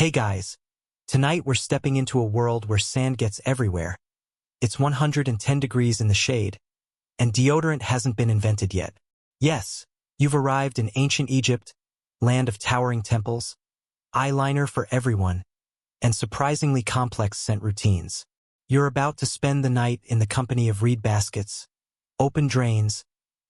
Hey guys, tonight we're stepping into a world where sand gets everywhere. It's 110 degrees in the shade, and deodorant hasn't been invented yet. Yes, you've arrived in ancient Egypt, land of towering temples, eyeliner for everyone, and surprisingly complex scent routines. You're about to spend the night in the company of reed baskets, open drains,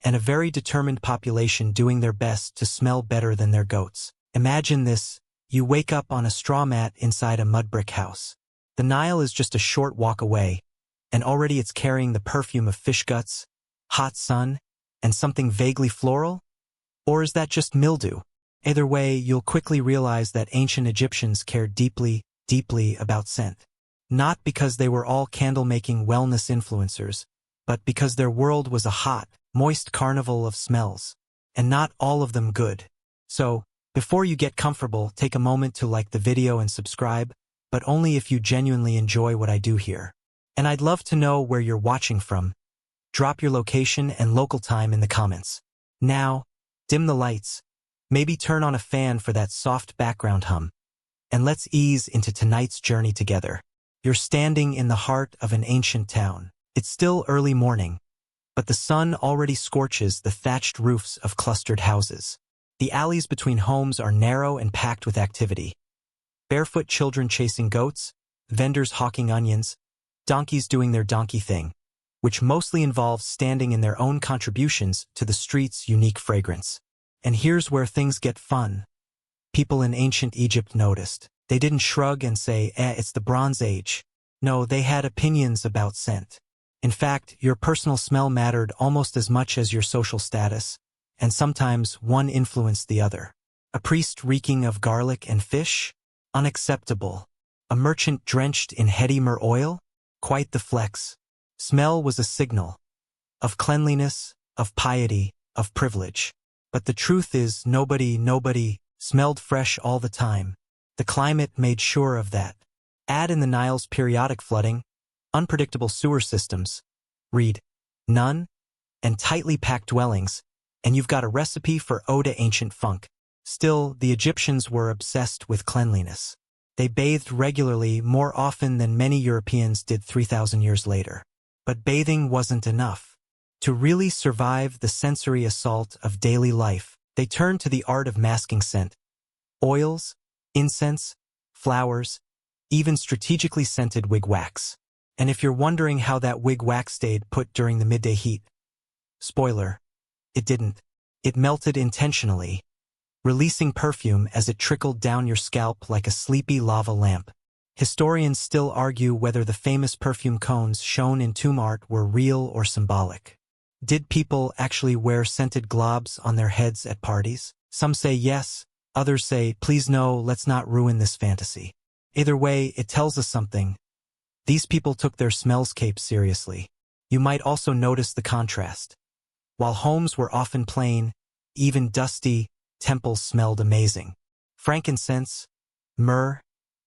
and a very determined population doing their best to smell better than their goats. Imagine this. You wake up on a straw mat inside a mud brick house. The Nile is just a short walk away, and already it's carrying the perfume of fish guts, hot sun, and something vaguely floral? Or is that just mildew? Either way, you'll quickly realize that ancient Egyptians cared deeply, deeply about scent. Not because they were all candle-making wellness influencers, but because their world was a hot, moist carnival of smells, and not all of them good. So, before you get comfortable, take a moment to like the video and subscribe, but only if you genuinely enjoy what I do here. And I'd love to know where you're watching from. Drop your location and local time in the comments. Now, dim the lights, maybe turn on a fan for that soft background hum, and let's ease into tonight's journey together. You're standing in the heart of an ancient town. It's still early morning, but the sun already scorches the thatched roofs of clustered houses. The alleys between homes are narrow and packed with activity. Barefoot children chasing goats, vendors hawking onions, donkeys doing their donkey thing, which mostly involves standing in their own contributions to the street's unique fragrance. And here's where things get fun. People in ancient Egypt noticed. They didn't shrug and say, it's the Bronze Age. No, they had opinions about scent. In fact, your personal smell mattered almost as much as your social status, and sometimes one influenced the other. A priest reeking of garlic and fish? Unacceptable. A merchant drenched in heady myrrh oil? Quite the flex. Smell was a signal of cleanliness, of piety, of privilege. But the truth is, nobody smelled fresh all the time. The climate made sure of that. Add in the Nile's periodic flooding, unpredictable sewer systems, read none, and tightly packed dwellings, and you've got a recipe for ode to ancient funk. Still, the Egyptians were obsessed with cleanliness. They bathed regularly, more often than many Europeans did 3,000 years later. But bathing wasn't enough. To really survive the sensory assault of daily life, they turned to the art of masking scent. Oils, incense, flowers, even strategically scented wig wax. And if you're wondering how that wig wax stayed put during the midday heat, spoiler, it didn't. It melted intentionally, releasing perfume as it trickled down your scalp like a sleepy lava lamp. Historians still argue whether the famous perfume cones shown in tomb art were real or symbolic. Did people actually wear scented globs on their heads at parties? Some say yes, others say, please no, let's not ruin this fantasy. Either way, it tells us something. These people took their smellscape seriously. You might also notice the contrast. While homes were often plain, even dusty, temples smelled amazing. Frankincense, myrrh,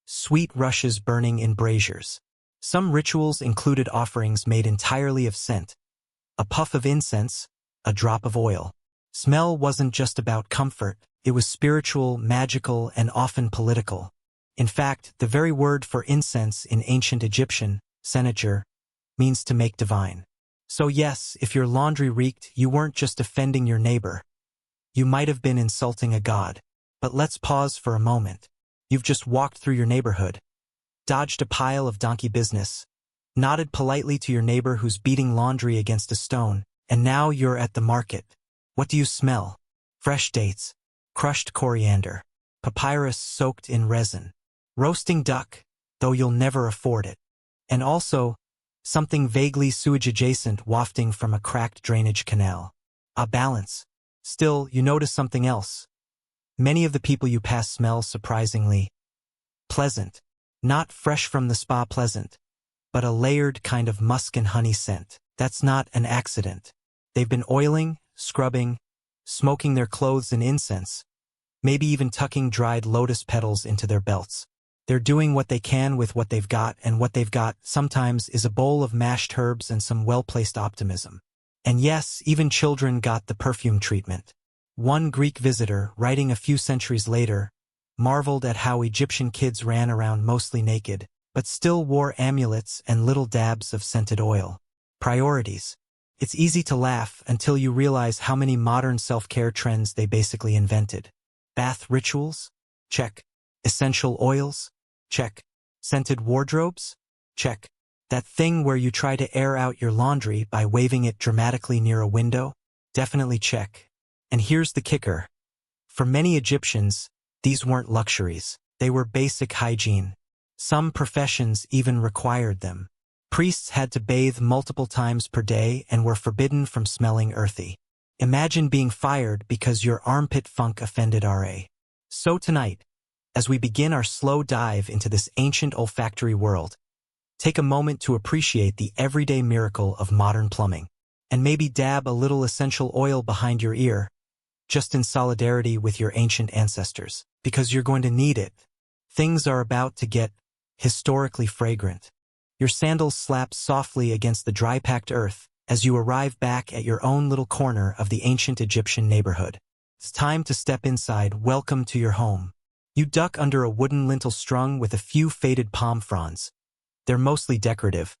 sweet rushes burning in braziers. Some rituals included offerings made entirely of scent. A puff of incense, a drop of oil. Smell wasn't just about comfort, it was spiritual, magical, and often political. In fact, the very word for incense in ancient Egyptian, senator, means to make divine. So yes, if your laundry reeked, you weren't just offending your neighbor. You might have been insulting a god. But let's pause for a moment. You've just walked through your neighborhood, dodged a pile of donkey business, nodded politely to your neighbor who's beating laundry against a stone, and now you're at the market. What do you smell? Fresh dates, crushed coriander, papyrus soaked in resin, roasting duck, though you'll never afford it. And also, something vaguely sewage-adjacent wafting from a cracked drainage canal. A balance. Still, you notice something else. Many of the people you pass smell surprisingly pleasant. Not fresh from the spa pleasant, but a layered kind of musk and honey scent. That's not an accident. They've been oiling, scrubbing, smoking their clothes in incense, maybe even tucking dried lotus petals into their belts. They're doing what they can with what they've got, and what they've got sometimes is a bowl of mashed herbs and some well-placed optimism. And yes, even children got the perfume treatment. One Greek visitor, writing a few centuries later, marveled at how Egyptian kids ran around mostly naked, but still wore amulets and little dabs of scented oil. Priorities. It's easy to laugh until you realize how many modern self-care trends they basically invented. Bath rituals? Check. Essential oils? Check. Scented wardrobes? Check. That thing where you try to air out your laundry by waving it dramatically near a window? Definitely check. And here's the kicker. For many Egyptians, these weren't luxuries. They were basic hygiene. Some professions even required them. Priests had to bathe multiple times per day and were forbidden from smelling earthy. Imagine being fired because your armpit funk offended RA. So tonight, as we begin our slow dive into this ancient olfactory world, take a moment to appreciate the everyday miracle of modern plumbing, and maybe dab a little essential oil behind your ear, just in solidarity with your ancient ancestors, because you're going to need it. Things are about to get historically fragrant. Your sandals slap softly against the dry-packed earth as you arrive back at your own little corner of the ancient Egyptian neighborhood. It's time to step inside. Welcome to your home. You duck under a wooden lintel strung with a few faded palm fronds. They're mostly decorative,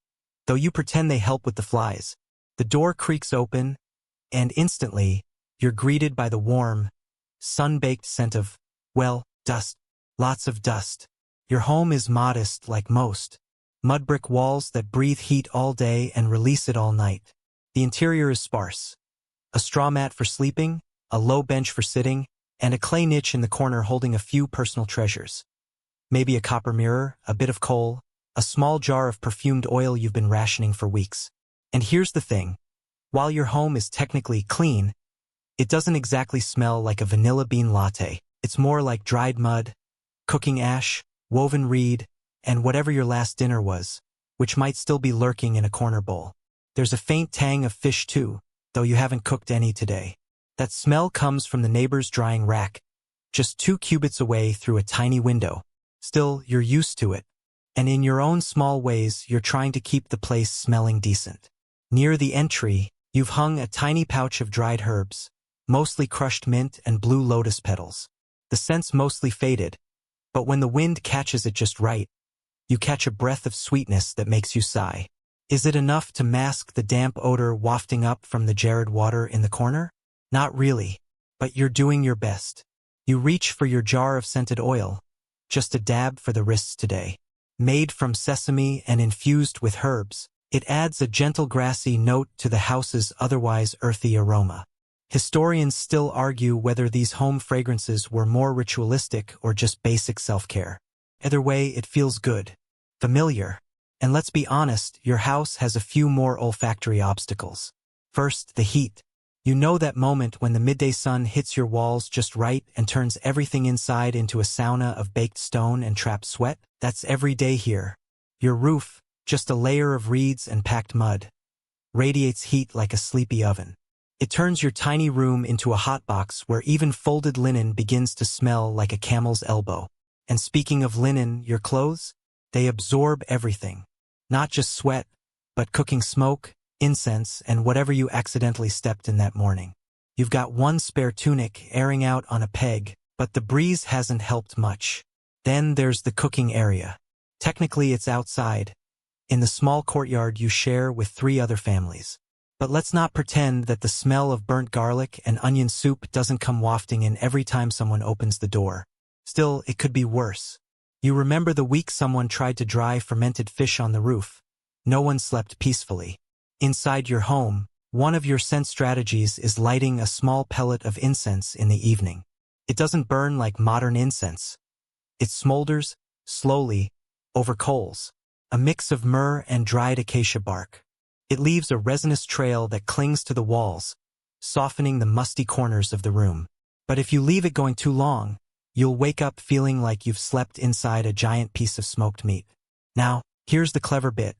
though you pretend they help with the flies. The door creaks open, and instantly, you're greeted by the warm, sun-baked scent of, well, dust. Lots of dust. Your home is modest like most. Mud brick walls that breathe heat all day and release it all night. The interior is sparse. A straw mat for sleeping, a low bench for sitting, and a clay niche in the corner holding a few personal treasures. Maybe a copper mirror, a bit of coal, a small jar of perfumed oil you've been rationing for weeks. And here's the thing. While your home is technically clean, it doesn't exactly smell like a vanilla bean latte. It's more like dried mud, cooking ash, woven reed, and whatever your last dinner was, which might still be lurking in a corner bowl. There's a faint tang of fish too, though you haven't cooked any today. That smell comes from the neighbor's drying rack, just 2 cubits away through a tiny window. Still, you're used to it, and in your own small ways, you're trying to keep the place smelling decent. Near the entry, you've hung a tiny pouch of dried herbs, mostly crushed mint and blue lotus petals. The scent's mostly faded, but when the wind catches it just right, you catch a breath of sweetness that makes you sigh. Is it enough to mask the damp odor wafting up from the jarred water in the corner? Not really, but you're doing your best. You reach for your jar of scented oil, just a dab for the wrists today. Made from sesame and infused with herbs, it adds a gentle grassy note to the house's otherwise earthy aroma. Historians still argue whether these home fragrances were more ritualistic or just basic self-care. Either way, it feels good, familiar. And let's be honest, your house has a few more olfactory obstacles. First, the heat. You know that moment when the midday sun hits your walls just right and turns everything inside into a sauna of baked stone and trapped sweat? That's every day here. Your roof, just a layer of reeds and packed mud, radiates heat like a sleepy oven. It turns your tiny room into a hotbox where even folded linen begins to smell like a camel's elbow. And speaking of linen, your clothes? They absorb everything. Not just sweat, but cooking smoke, incense, and whatever you accidentally stepped in that morning. You've got one spare tunic airing out on a peg, but the breeze hasn't helped much. Then there's the cooking area. Technically it's outside, in the small courtyard you share with 3 other families. But let's not pretend that the smell of burnt garlic and onion soup doesn't come wafting in every time someone opens the door. Still, it could be worse. You remember the week someone tried to dry fermented fish on the roof. No one slept peacefully. Inside your home, one of your scent strategies is lighting a small pellet of incense in the evening. It doesn't burn like modern incense. It smolders, slowly, over coals, a mix of myrrh and dried acacia bark. It leaves a resinous trail that clings to the walls, softening the musty corners of the room. But if you leave it going too long, you'll wake up feeling like you've slept inside a giant piece of smoked meat. Now, here's the clever bit.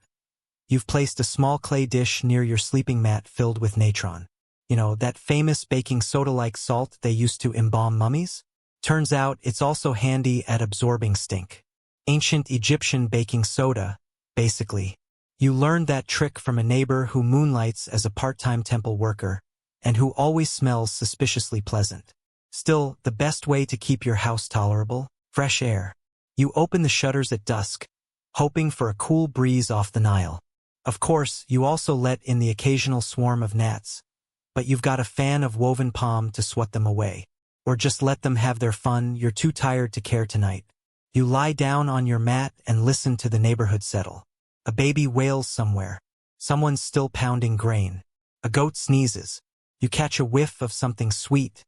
You've placed a small clay dish near your sleeping mat filled with natron. You know, that famous baking soda-like salt they used to embalm mummies? Turns out it's also handy at absorbing stink. Ancient Egyptian baking soda, basically. You learned that trick from a neighbor who moonlights as a part-time temple worker, and who always smells suspiciously pleasant. Still, the best way to keep your house tolerable? fresh air. You open the shutters at dusk, hoping for a cool breeze off the Nile. Of course, you also let in the occasional swarm of gnats, but you've got a fan of woven palm to swat them away. Or just let them have their fun, you're too tired to care tonight. You lie down on your mat and listen to the neighborhood settle. A baby wails somewhere. Someone's still pounding grain. A goat sneezes. You catch a whiff of something sweet.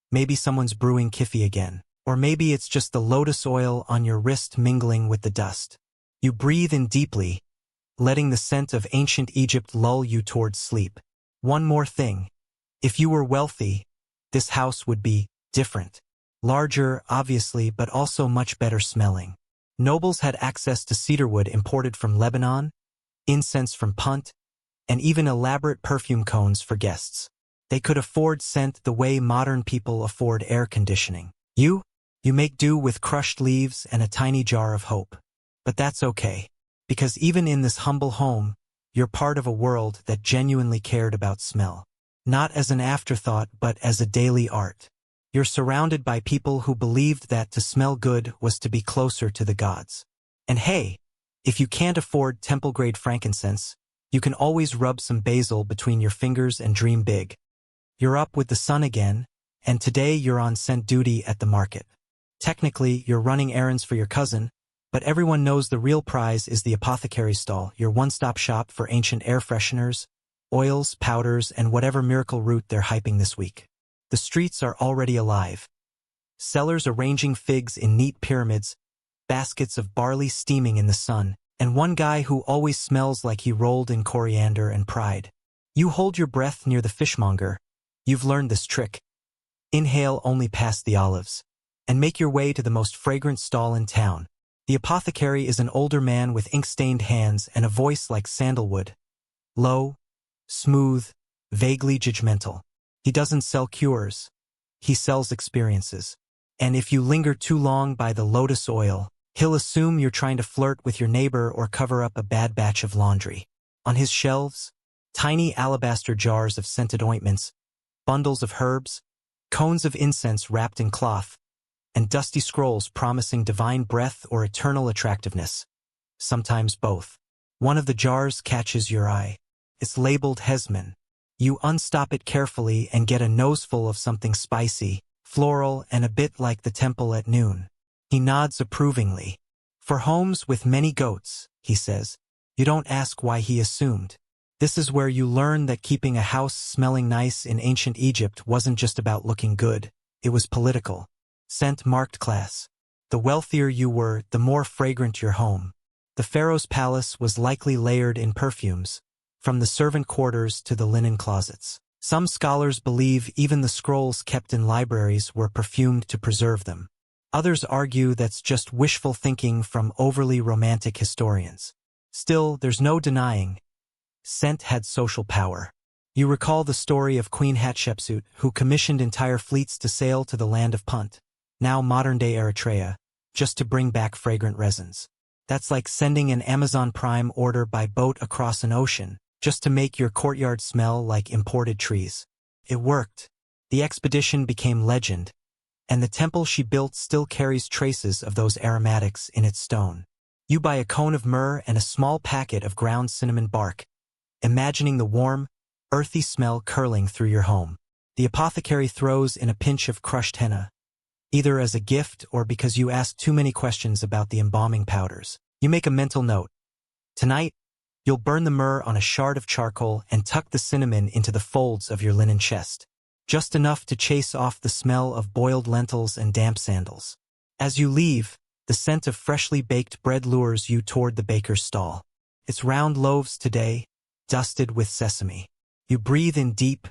Maybe someone's brewing kiffy again. Or maybe it's just the lotus oil on your wrist mingling with the dust. You breathe in deeply, letting the scent of ancient Egypt lull you towards sleep. One more thing. If you were wealthy, this house would be different. Larger, obviously, but also much better smelling. Nobles had access to cedarwood imported from Lebanon, incense from Punt, and even elaborate perfume cones for guests. They could afford scent the way modern people afford air conditioning. You make do with crushed leaves and a tiny jar of hope. But that's okay, because even in this humble home, you're part of a world that genuinely cared about smell. Not as an afterthought, but as a daily art. You're surrounded by people who believed that to smell good was to be closer to the gods. And hey, if you can't afford temple-grade frankincense, you can always rub some basil between your fingers and dream big. You're up with the sun again, and today you're on scent duty at the market. Technically, you're running errands for your cousin, but everyone knows the real prize is the apothecary stall, your one-stop shop for ancient air fresheners, oils, powders, and whatever miracle root they're hyping this week. The streets are already alive. Sellers arranging figs in neat pyramids, baskets of barley steaming in the sun, and one guy who always smells like he rolled in coriander and pride. You hold your breath near the fishmonger. You've learned this trick. Inhale only past the olives, and make your way to the most fragrant stall in town. The apothecary is an older man with ink-stained hands and a voice like sandalwood. Low, smooth, vaguely judgmental. He doesn't sell cures. He sells experiences. And if you linger too long by the lotus oil, he'll assume you're trying to flirt with your neighbor or cover up a bad batch of laundry. On his shelves, tiny alabaster jars of scented ointments, bundles of herbs, cones of incense wrapped in cloth, and dusty scrolls promising divine breath or eternal attractiveness. Sometimes both. One of the jars catches your eye. It's labeled Hesman. You unstop it carefully and get a noseful of something spicy, floral, and a bit like the temple at noon. He nods approvingly. For homes with many goats, he says. You don't ask why he assumed. This is where you learn that keeping a house smelling nice in ancient Egypt wasn't just about looking good. It was political. Scent marked class. The wealthier you were, the more fragrant your home. The pharaoh's palace was likely layered in perfumes, from the servant quarters to the linen closets. Some scholars believe even the scrolls kept in libraries were perfumed to preserve them. Others argue that's just wishful thinking from overly romantic historians. Still, there's no denying, scent had social power. You recall the story of Queen Hatshepsut, who commissioned entire fleets to sail to the land of Punt, now modern-day Eritrea, just to bring back fragrant resins. That's like sending an Amazon Prime order by boat across an ocean, just to make your courtyard smell like imported trees. It worked. The expedition became legend, and the temple she built still carries traces of those aromatics in its stone. You buy a cone of myrrh and a small packet of ground cinnamon bark, imagining the warm, earthy smell curling through your home. The apothecary throws in a pinch of crushed henna, either as a gift or because you asked too many questions about the embalming powders. You make a mental note. Tonight, you'll burn the myrrh on a shard of charcoal and tuck the cinnamon into the folds of your linen chest, just enough to chase off the smell of boiled lentils and damp sandals. As you leave, the scent of freshly baked bread lures you toward the baker's stall. It's round loaves today, dusted with sesame. You breathe in deep,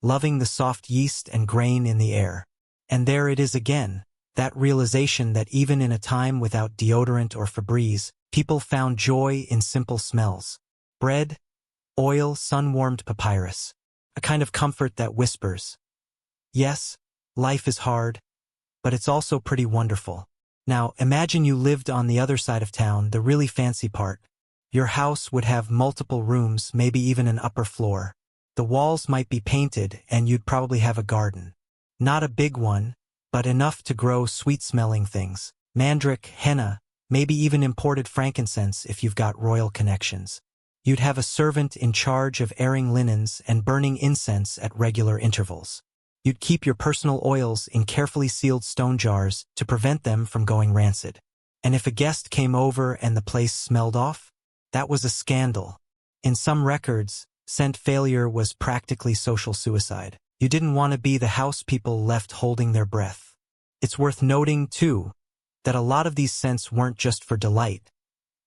loving the soft yeast and grain in the air. And there it is again, that realization that even in a time without deodorant or Febreze, people found joy in simple smells. Bread, oil, sun-warmed papyrus. A kind of comfort that whispers, yes, life is hard, but it's also pretty wonderful. Now, imagine you lived on the other side of town, the really fancy part. Your house would have multiple rooms, maybe even an upper floor. The walls might be painted, and you'd probably have a garden. Not a big one, but enough to grow sweet-smelling things. Mandrake, henna, maybe even imported frankincense if you've got royal connections. You'd have a servant in charge of airing linens and burning incense at regular intervals. You'd keep your personal oils in carefully sealed stone jars to prevent them from going rancid. And if a guest came over and the place smelled off, that was a scandal. In some records, scent failure was practically social suicide. You didn't want to be the house people left holding their breath. It's worth noting, too, that a lot of these scents weren't just for delight.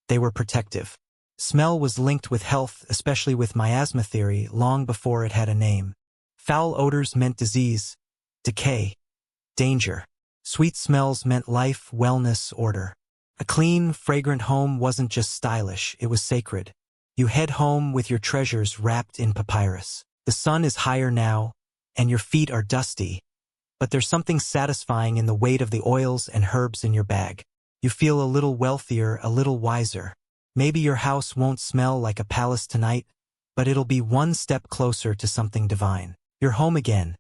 They were protective. Smell was linked with health, especially with miasma theory, long before it had a name. Foul odors meant disease, decay, danger. Sweet smells meant life, wellness, order. A clean, fragrant home wasn't just stylish, it was sacred. You head home with your treasures wrapped in papyrus. The sun is higher now, and your feet are dusty, but there's something satisfying in the weight of the oils and herbs in your bag. You feel a little wealthier, a little wiser. Maybe your house won't smell like a palace tonight, but it'll be one step closer to something divine. You're home again,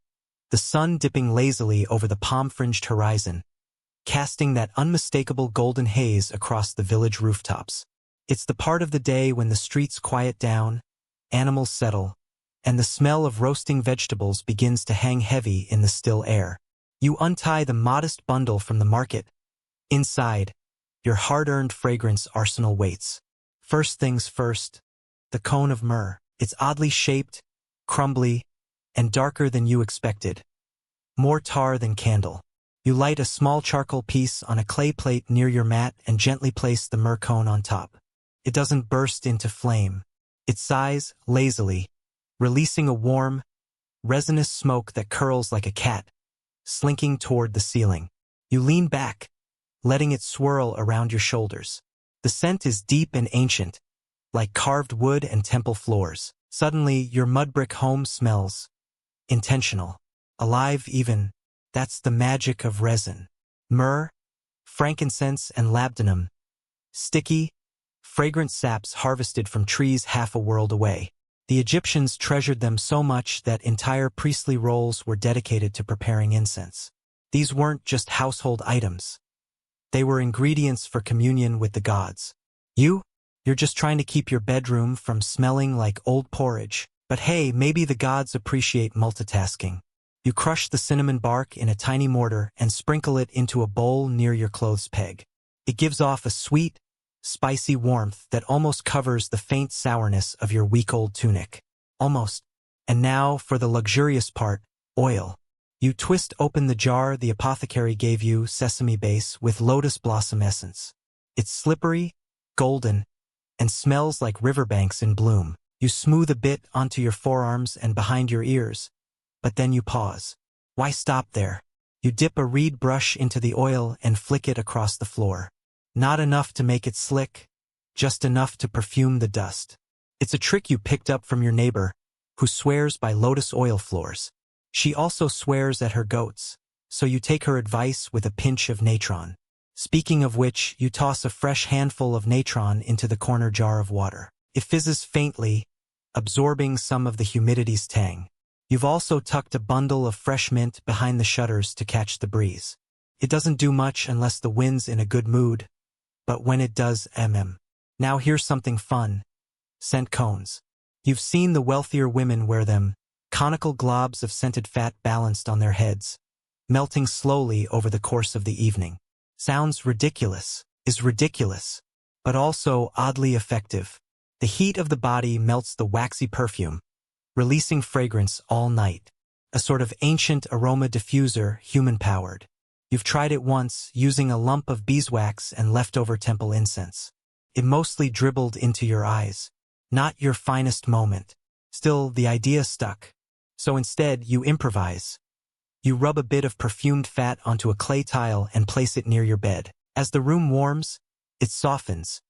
the sun dipping lazily over the palm-fringed horizon, casting that unmistakable golden haze across the village rooftops. It's the part of the day when the streets quiet down, animals settle, and the smell of roasting vegetables begins to hang heavy in the still air. You untie the modest bundle from the market. Inside, your hard-earned fragrance arsenal waits. First things first, the cone of myrrh. It's oddly shaped, crumbly, and darker than you expected. More tar than candle. You light a small charcoal piece on a clay plate near your mat and gently place the myrrh cone on top. It doesn't burst into flame. It sighs lazily, releasing a warm, resinous smoke that curls like a cat, slinking toward the ceiling. You lean back, letting it swirl around your shoulders. The scent is deep and ancient, like carved wood and temple floors. Suddenly, your mud brick home smells intentional, alive even. That's the magic of resin. Myrrh, frankincense, and labdanum. Sticky, fragrant saps harvested from trees half a world away. The Egyptians treasured them so much that entire priestly roles were dedicated to preparing incense. These weren't just household items. They were ingredients for communion with the gods. You're just trying to keep your bedroom from smelling like old porridge. But hey, maybe the gods appreciate multitasking. You crush the cinnamon bark in a tiny mortar and sprinkle it into a bowl near your clothes peg. It gives off a sweet, spicy warmth that almost covers the faint sourness of your week-old tunic. Almost. And now for the luxurious part, oil. You twist open the jar the apothecary gave you, sesame base with lotus blossom essence. It's slippery, golden, and smells like riverbanks in bloom. You smooth a bit onto your forearms and behind your ears, but then you pause. Why stop there? You dip a reed brush into the oil and flick it across the floor. Not enough to make it slick, just enough to perfume the dust. It's a trick you picked up from your neighbor, who swears by lotus oil floors. She also swears at her goats, so you take her advice with a pinch of natron. Speaking of which, you toss a fresh handful of natron into the corner jar of water. It fizzes faintly, absorbing some of the humidity's tang. You've also tucked a bundle of fresh mint behind the shutters to catch the breeze. It doesn't do much unless the wind's in a good mood, but when it does, Now here's something fun. Scent cones. You've seen the wealthier women wear them, conical globs of scented fat balanced on their heads, melting slowly over the course of the evening. Sounds ridiculous, is ridiculous, but also oddly effective. The heat of the body melts the waxy perfume, releasing fragrance all night. A sort of ancient aroma diffuser, human-powered. You've tried it once, using a lump of beeswax and leftover temple incense. It mostly dribbled into your eyes. Not your finest moment. Still, the idea stuck. So instead, you improvise. You rub a bit of perfumed fat onto a clay tile and place it near your bed. As the room warms, it softens,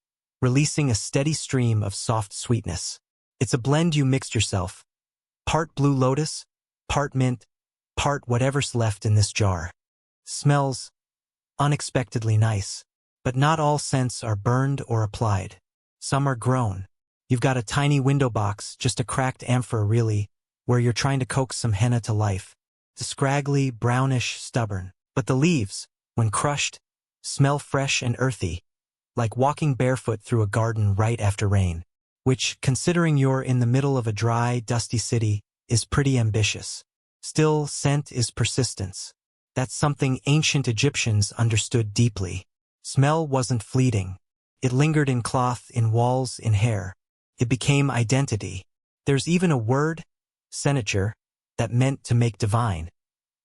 releasing a steady stream of soft sweetness. It's a blend you mixed yourself. Part blue lotus, part mint, part whatever's left in this jar. Smells unexpectedly nice. But not all scents are burned or applied. Some are grown. You've got a tiny window box, just a cracked amphora really, where you're trying to coax some henna to life. It's scraggly, brownish, stubborn. But the leaves, when crushed, smell fresh and earthy, like walking barefoot through a garden right after rain, which, considering you're in the middle of a dry, dusty city, is pretty ambitious. Still, scent is persistence. That's something ancient Egyptians understood deeply. Smell wasn't fleeting. It lingered in cloth, in walls, in hair. It became identity. There's even a word, senature, that meant to make divine.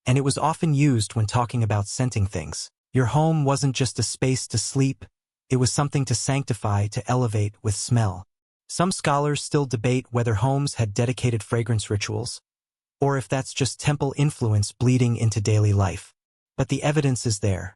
And it was often used when talking about scenting things. Your home wasn't just a space to sleep, it was something to sanctify, to elevate with smell. Some scholars still debate whether homes had dedicated fragrance rituals, or if that's just temple influence bleeding into daily life. But the evidence is there.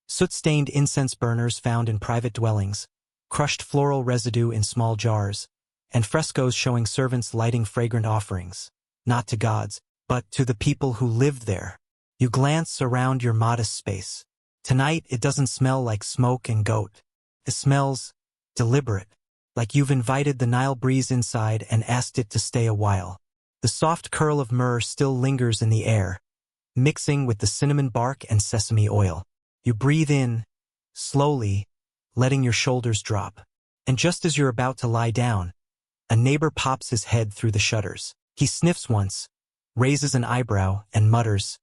Soot-stained incense burners found in private dwellings, crushed floral residue in small jars, and frescoes showing servants lighting fragrant offerings, not to gods, but to the people who lived there. You glance around your modest space. Tonight it doesn't smell like smoke and goat. It smells deliberate, like you've invited the Nile breeze inside and asked it to stay a while. The soft curl of myrrh still lingers in the air, mixing with the cinnamon bark and sesame oil. You breathe in, slowly, letting your shoulders drop. And just as you're about to lie down, a neighbor pops his head through the shutters. He sniffs once, raises an eyebrow, and mutters,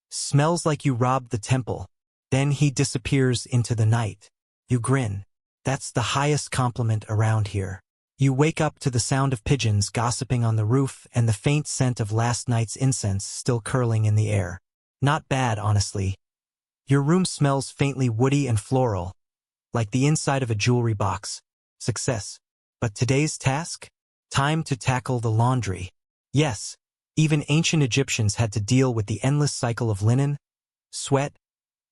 "Smells like you robbed the temple." Then he disappears into the night. You grin. That's the highest compliment around here. You wake up to the sound of pigeons gossiping on the roof and the faint scent of last night's incense still curling in the air. Not bad, honestly. Your room smells faintly woody and floral, like the inside of a jewelry box. Success. But today's task? Time to tackle the laundry. Yes, even ancient Egyptians had to deal with the endless cycle of linen, sweat,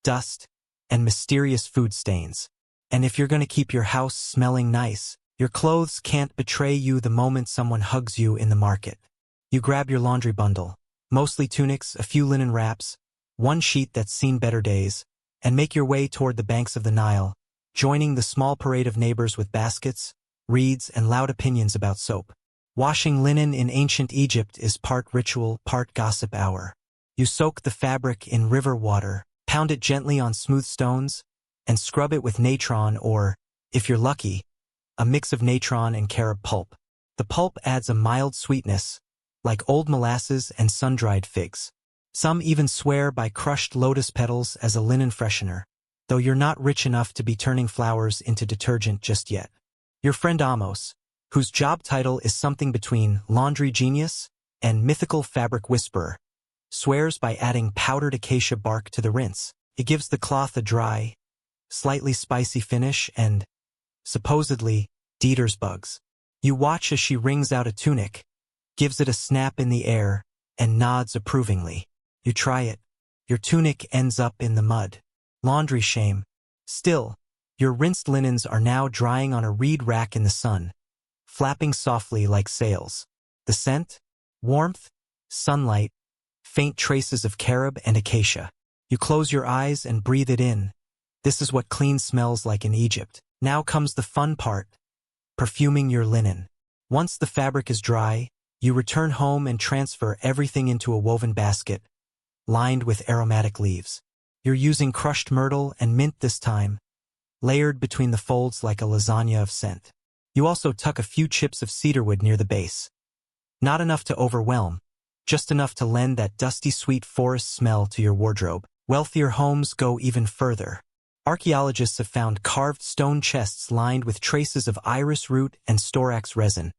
dust, and mysterious food stains. And if you're going to keep your house smelling nice, your clothes can't betray you the moment someone hugs you in the market. You grab your laundry bundle, mostly tunics, a few linen wraps, one sheet that's seen better days, and make your way toward the banks of the Nile, joining the small parade of neighbors with baskets, reeds, and loud opinions about soap. Washing linen in ancient Egypt is part ritual, part gossip hour. You soak the fabric in river water, pound it gently on smooth stones, and scrub it with natron or, if you're lucky, a mix of natron and carob pulp. The pulp adds a mild sweetness, like old molasses and sun-dried figs. Some even swear by crushed lotus petals as a linen freshener, though you're not rich enough to be turning flowers into detergent just yet. Your friend Amos, whose job title is something between laundry genius and mythical fabric whisperer, swears by adding powdered acacia bark to the rinse. It gives the cloth a dry, slightly spicy finish and, supposedly, Dieter's bugs. You watch as she wrings out a tunic, gives it a snap in the air, and nods approvingly. You try it. Your tunic ends up in the mud. Laundry shame. Still, your rinsed linens are now drying on a reed rack in the sun, flapping softly like sails. The scent? Warmth? Sunlight? Faint traces of carob and acacia. You close your eyes and breathe it in. This is what clean smells like in Egypt. Now comes the fun part, perfuming your linen. Once the fabric is dry, you return home and transfer everything into a woven basket, lined with aromatic leaves. You're using crushed myrtle and mint this time, layered between the folds like a lasagna of scent. You also tuck a few chips of cedarwood near the base. Not enough to overwhelm, just enough to lend that dusty sweet forest smell to your wardrobe. Wealthier homes go even further. Archaeologists have found carved stone chests lined with traces of iris root and storax resin,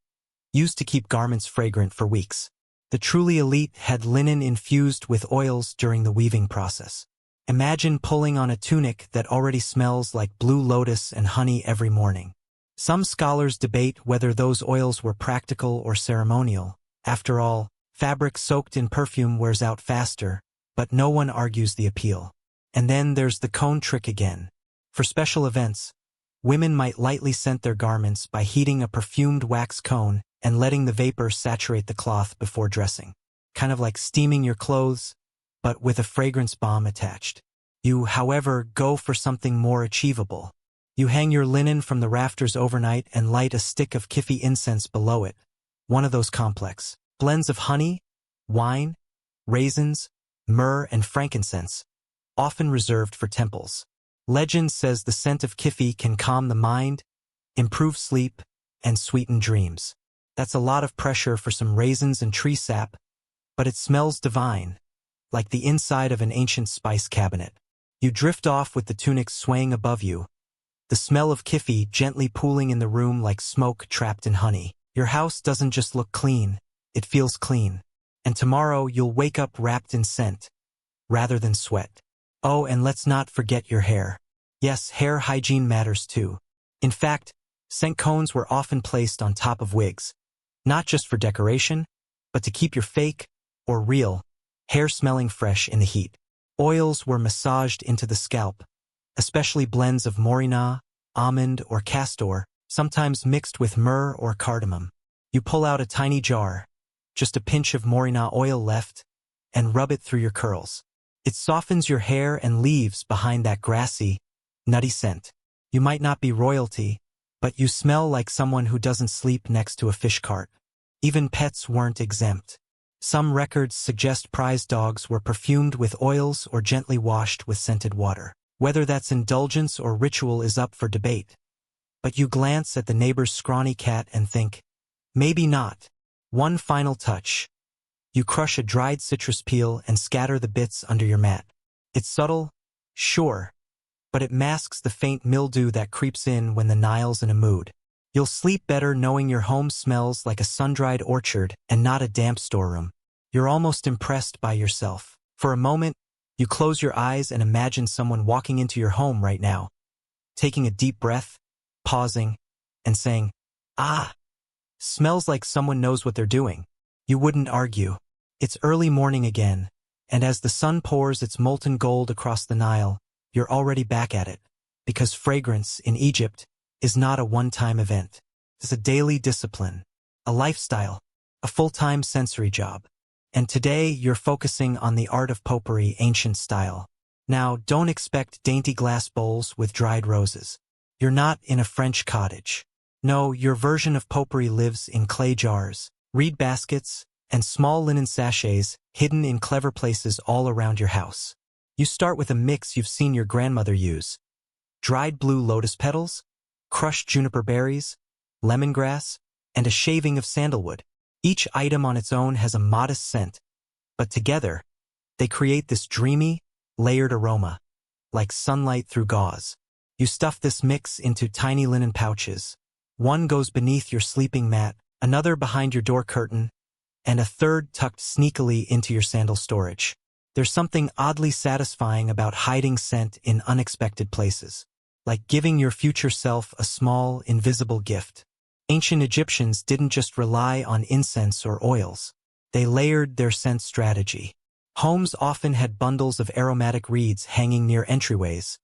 used to keep garments fragrant for weeks. The truly elite had linen infused with oils during the weaving process. Imagine pulling on a tunic that already smells like blue lotus and honey every morning. Some scholars debate whether those oils were practical or ceremonial. After all, fabric soaked in perfume wears out faster, but no one argues the appeal. And then there's the cone trick again. For special events, women might lightly scent their garments by heating a perfumed wax cone and letting the vapor saturate the cloth before dressing. Kind of like steaming your clothes, but with a fragrance bomb attached. You, however, go for something more achievable. You hang your linen from the rafters overnight and light a stick of Kifi incense below it, one of those complex blends of honey, wine, raisins, myrrh, and frankincense, often reserved for temples. Legend says the scent of Kifi can calm the mind, improve sleep, and sweeten dreams. That's a lot of pressure for some raisins and tree sap, but it smells divine, like the inside of an ancient spice cabinet. You drift off with the tunic swaying above you, the smell of Kifi gently pooling in the room like smoke trapped in honey. Your house doesn't just look clean, it feels clean. And tomorrow you'll wake up wrapped in scent, rather than sweat. Oh, and let's not forget your hair. Yes, hair hygiene matters too. In fact, scent cones were often placed on top of wigs, not just for decoration, but to keep your fake, or real, hair smelling fresh in the heat. Oils were massaged into the scalp, especially blends of morina, almond, or castor, sometimes mixed with myrrh or cardamom. You pull out a tiny jar, just a pinch of morina oil left, and rub it through your curls. It softens your hair and leaves behind that grassy, nutty scent. You might not be royalty, but you smell like someone who doesn't sleep next to a fish cart. Even pets weren't exempt. Some records suggest prize dogs were perfumed with oils or gently washed with scented water. Whether that's indulgence or ritual is up for debate. But you glance at the neighbor's scrawny cat and think, maybe not. One final touch. You crush a dried citrus peel and scatter the bits under your mat. It's subtle, sure, but it masks the faint mildew that creeps in when the Nile's in a mood. You'll sleep better knowing your home smells like a sun-dried orchard and not a damp storeroom. You're almost impressed by yourself. For a moment, you close your eyes and imagine someone walking into your home right now, taking a deep breath, pausing, and saying, "Ah, smells like someone knows what they're doing." You wouldn't argue. It's early morning again, and as the sun pours its molten gold across the Nile, you're already back at it, because fragrance in Egypt is not a one-time event. It's a daily discipline, a lifestyle, a full-time sensory job. And today you're focusing on the art of potpourri ancient style. Now, don't expect dainty glass bowls with dried roses. You're not in a French cottage. No, your version of potpourri lives in clay jars, reed baskets, and small linen sachets hidden in clever places all around your house. You start with a mix you've seen your grandmother use: dried blue lotus petals, crushed juniper berries, lemongrass, and a shaving of sandalwood. Each item on its own has a modest scent, but together, they create this dreamy, layered aroma, like sunlight through gauze. You stuff this mix into tiny linen pouches. One goes beneath your sleeping mat, another behind your door curtain, and a third tucked sneakily into your sandal storage. There's something oddly satisfying about hiding scent in unexpected places, like giving your future self a small, invisible gift. Ancient Egyptians didn't just rely on incense or oils. They layered their scent strategy. Homes often had bundles of aromatic reeds hanging near entryways,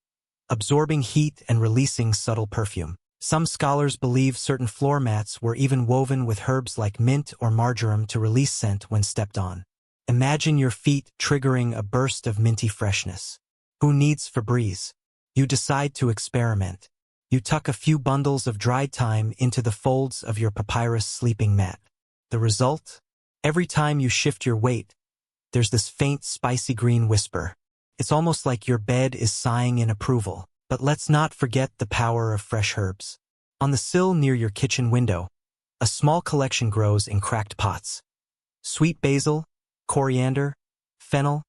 absorbing heat and releasing subtle perfume. Some scholars believe certain floor mats were even woven with herbs like mint or marjoram to release scent when stepped on. Imagine your feet triggering a burst of minty freshness. Who needs Febreze? You decide to experiment. You tuck a few bundles of dried thyme into the folds of your papyrus sleeping mat. The result? Every time you shift your weight, there's this faint spicy green whisper. It's almost like your bed is sighing in approval. But let's not forget the power of fresh herbs. On the sill near your kitchen window, a small collection grows in cracked pots. Sweet basil, coriander, fennel,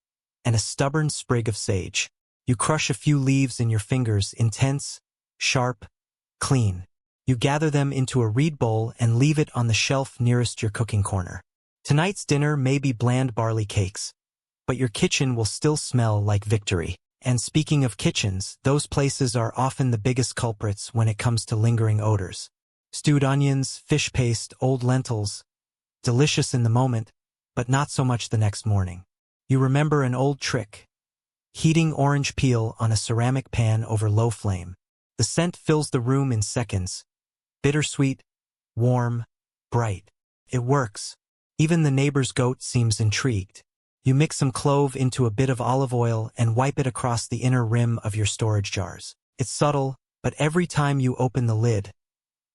and a stubborn sprig of sage. You crush a few leaves in your fingers, intense, sharp, clean. You gather them into a reed bowl and leave it on the shelf nearest your cooking corner. Tonight's dinner may be bland barley cakes, but your kitchen will still smell like victory. And speaking of kitchens, those places are often the biggest culprits when it comes to lingering odors. Stewed onions, fish paste, old lentils. Delicious in the moment, but not so much the next morning. You remember an old trick: heating orange peel on a ceramic pan over low flame. The scent fills the room in seconds. Bittersweet, warm, bright. It works. Even the neighbor's goat seems intrigued. You mix some clove into a bit of olive oil and wipe it across the inner rim of your storage jars. It's subtle, but every time you open the lid,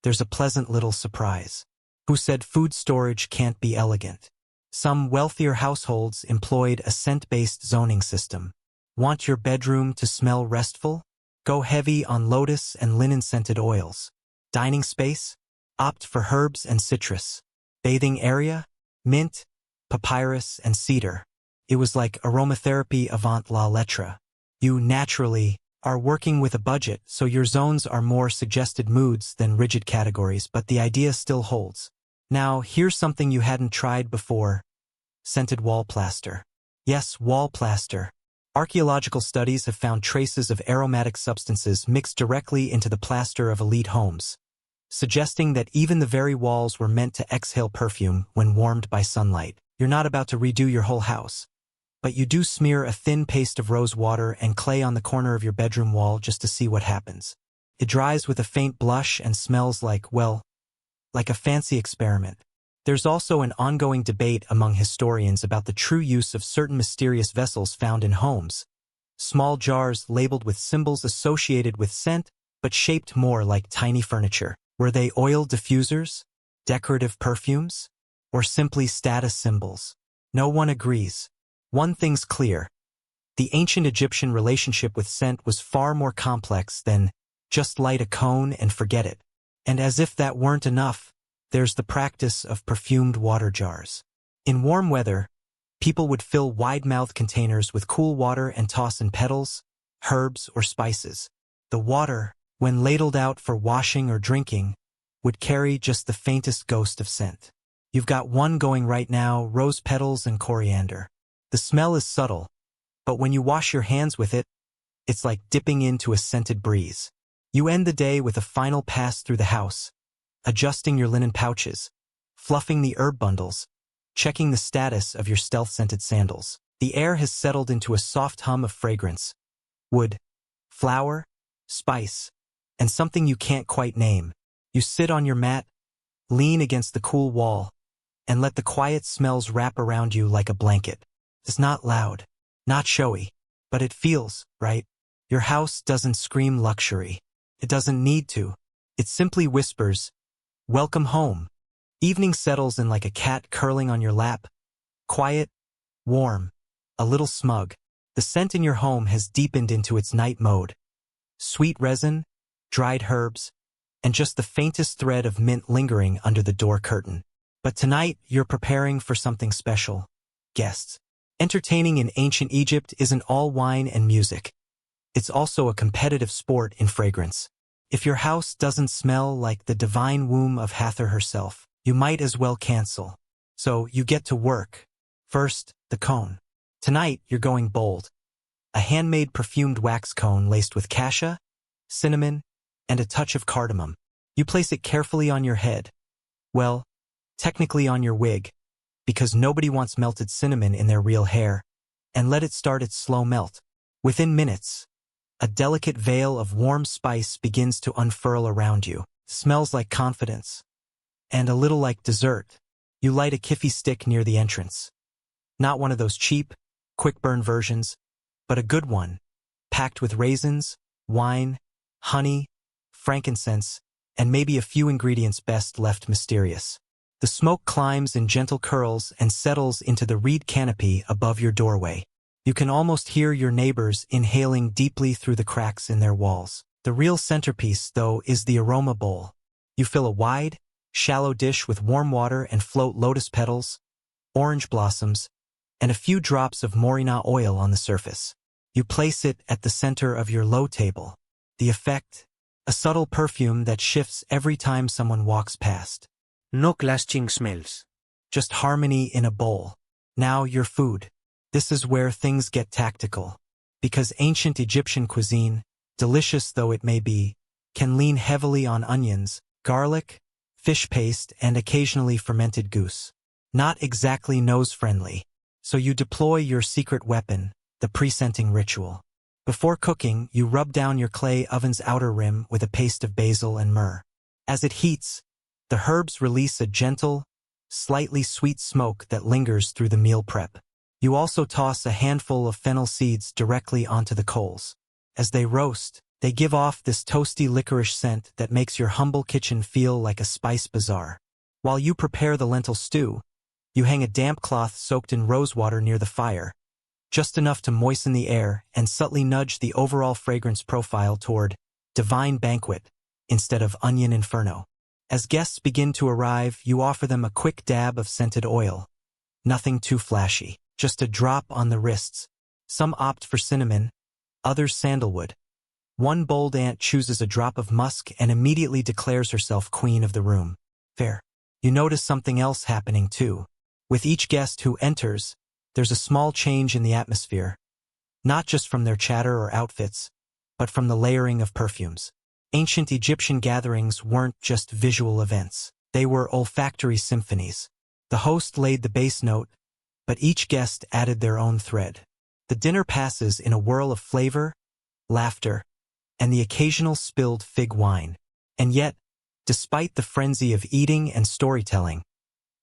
there's a pleasant little surprise. Who said food storage can't be elegant? Some wealthier households employed a scent-based zoning system. Want your bedroom to smell restful? Go heavy on lotus and linen-scented oils. Dining space? Opt for herbs and citrus. Bathing area? Mint, papyrus, and cedar. It was like aromatherapy avant la lettre. You naturally are working with a budget, so your zones are more suggested moods than rigid categories, but the idea still holds. Now, here's something you hadn't tried before. Scented wall plaster. Yes, wall plaster. Archaeological studies have found traces of aromatic substances mixed directly into the plaster of elite homes, suggesting that even the very walls were meant to exhale perfume when warmed by sunlight. You're not about to redo your whole house, but you do smear a thin paste of rose water and clay on the corner of your bedroom wall just to see what happens. It dries with a faint blush and smells like, well, like a fancy experiment. There's also an ongoing debate among historians about the true use of certain mysterious vessels found in homes. Small jars labeled with symbols associated with scent, but shaped more like tiny furniture. Were they oil diffusers, decorative perfumes, or simply status symbols? No one agrees. One thing's clear. The ancient Egyptian relationship with scent was far more complex than just light a cone and forget it. And as if that weren't enough, there's the practice of perfumed water jars. In warm weather, people would fill wide-mouthed containers with cool water and toss in petals, herbs, or spices. The water, when ladled out for washing or drinking, would carry just the faintest ghost of scent. You've got one going right now, rose petals and coriander. The smell is subtle, but when you wash your hands with it, it's like dipping into a scented breeze. You end the day with a final pass through the house, adjusting your linen pouches, fluffing the herb bundles, checking the status of your stealth-scented sandals. The air has settled into a soft hum of fragrance, wood, flower, spice, and something you can't quite name. You sit on your mat, lean against the cool wall, and let the quiet smells wrap around you like a blanket. It's not loud, not showy, but it feels right. Your house doesn't scream luxury. It doesn't need to. It simply whispers, "Welcome home." Evening settles in like a cat curling on your lap. Quiet, warm, a little smug. The scent in your home has deepened into its night mode. Sweet resin, dried herbs, and just the faintest thread of mint lingering under the door curtain. But tonight, you're preparing for something special. Guests. Entertaining in ancient Egypt isn't all wine and music. It's also a competitive sport in fragrance. If your house doesn't smell like the divine womb of Hathor herself, you might as well cancel. So you get to work. First, the cone. Tonight, you're going bold. A handmade perfumed wax cone laced with cassia, cinnamon, and a touch of cardamom. You place it carefully on your head. Well, technically on your wig, because nobody wants melted cinnamon in their real hair, and let it start its slow melt. Within minutes, a delicate veil of warm spice begins to unfurl around you. Smells like confidence. And a little like dessert. You light a kiffy stick near the entrance. Not one of those cheap, quick-burn versions, but a good one, packed with raisins, wine, honey, frankincense, and maybe a few ingredients best left mysterious. The smoke climbs in gentle curls and settles into the reed canopy above your doorway. You can almost hear your neighbors inhaling deeply through the cracks in their walls. The real centerpiece, though, is the aroma bowl. You fill a wide, shallow dish with warm water and float lotus petals, orange blossoms, and a few drops of morina oil on the surface. You place it at the center of your low table. The effect? A subtle perfume that shifts every time someone walks past. No clashing smells. Just harmony in a bowl. Now your food. This is where things get tactical. Because ancient Egyptian cuisine, delicious though it may be, can lean heavily on onions, garlic, fish paste, and occasionally fermented goose. Not exactly nose-friendly. So you deploy your secret weapon, the pre-scenting ritual. Before cooking, you rub down your clay oven's outer rim with a paste of basil and myrrh. As it heats, the herbs release a gentle, slightly sweet smoke that lingers through the meal prep. You also toss a handful of fennel seeds directly onto the coals. As they roast, they give off this toasty licorice scent that makes your humble kitchen feel like a spice bazaar. While you prepare the lentil stew, you hang a damp cloth soaked in rose water near the fire, just enough to moisten the air and subtly nudge the overall fragrance profile toward divine banquet instead of onion inferno. As guests begin to arrive, you offer them a quick dab of scented oil. Nothing too flashy, just a drop on the wrists. Some opt for cinnamon, others sandalwood. One bold aunt chooses a drop of musk and immediately declares herself queen of the room. Fair. You notice something else happening too. With each guest who enters, there's a small change in the atmosphere, not just from their chatter or outfits, but from the layering of perfumes. Ancient Egyptian gatherings weren't just visual events. They were olfactory symphonies. The host laid the bass note, but each guest added their own thread. The dinner passes in a whirl of flavor, laughter, and the occasional spilled fig wine. And yet, despite the frenzy of eating and storytelling,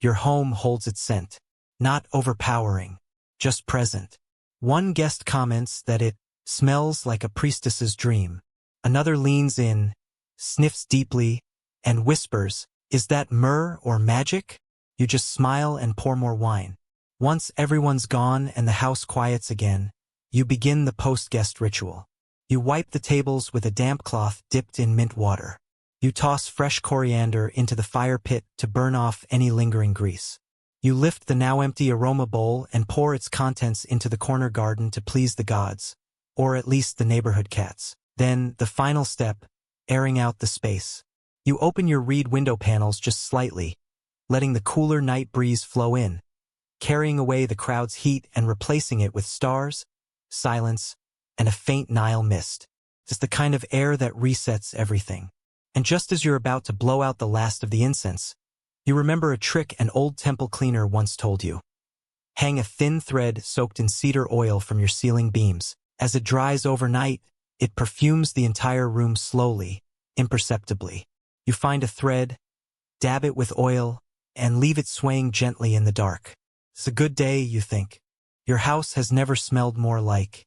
your home holds its scent. Not overpowering, just present. One guest comments that it smells like a priestess's dream. Another leans in, sniffs deeply, and whispers, "Is that myrrh or magic?" You just smile and pour more wine. Once everyone's gone and the house quiets again, you begin the post-guest ritual. You wipe the tables with a damp cloth dipped in mint water. You toss fresh coriander into the fire pit to burn off any lingering grease. You lift the now empty aroma bowl and pour its contents into the corner garden to please the gods, or at least the neighborhood cats. Then, the final step, airing out the space. You open your reed window panels just slightly, letting the cooler night breeze flow in, carrying away the crowd's heat and replacing it with stars, silence, and a faint Nile mist. It's the kind of air that resets everything. And just as you're about to blow out the last of the incense, you remember a trick an old temple cleaner once told you. Hang a thin thread soaked in cedar oil from your ceiling beams. As it dries overnight, it perfumes the entire room slowly, imperceptibly. You find a thread, dab it with oil, and leave it swaying gently in the dark. It's a good day, you think. Your house has never smelled more like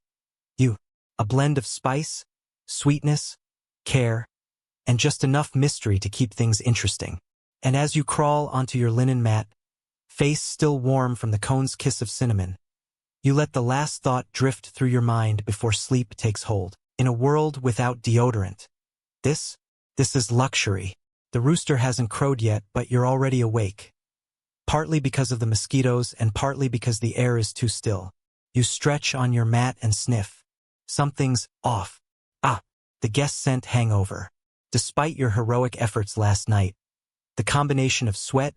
you. A blend of spice, sweetness, care, and just enough mystery to keep things interesting. And as you crawl onto your linen mat, face still warm from the cone's kiss of cinnamon, you let the last thought drift through your mind before sleep takes hold. In a world without deodorant, this is luxury. The rooster hasn't crowed yet, but you're already awake. Partly because of the mosquitoes and partly because the air is too still. You stretch on your mat and sniff. Something's off. The guest scent hangover. Despite your heroic efforts last night, the combination of sweat,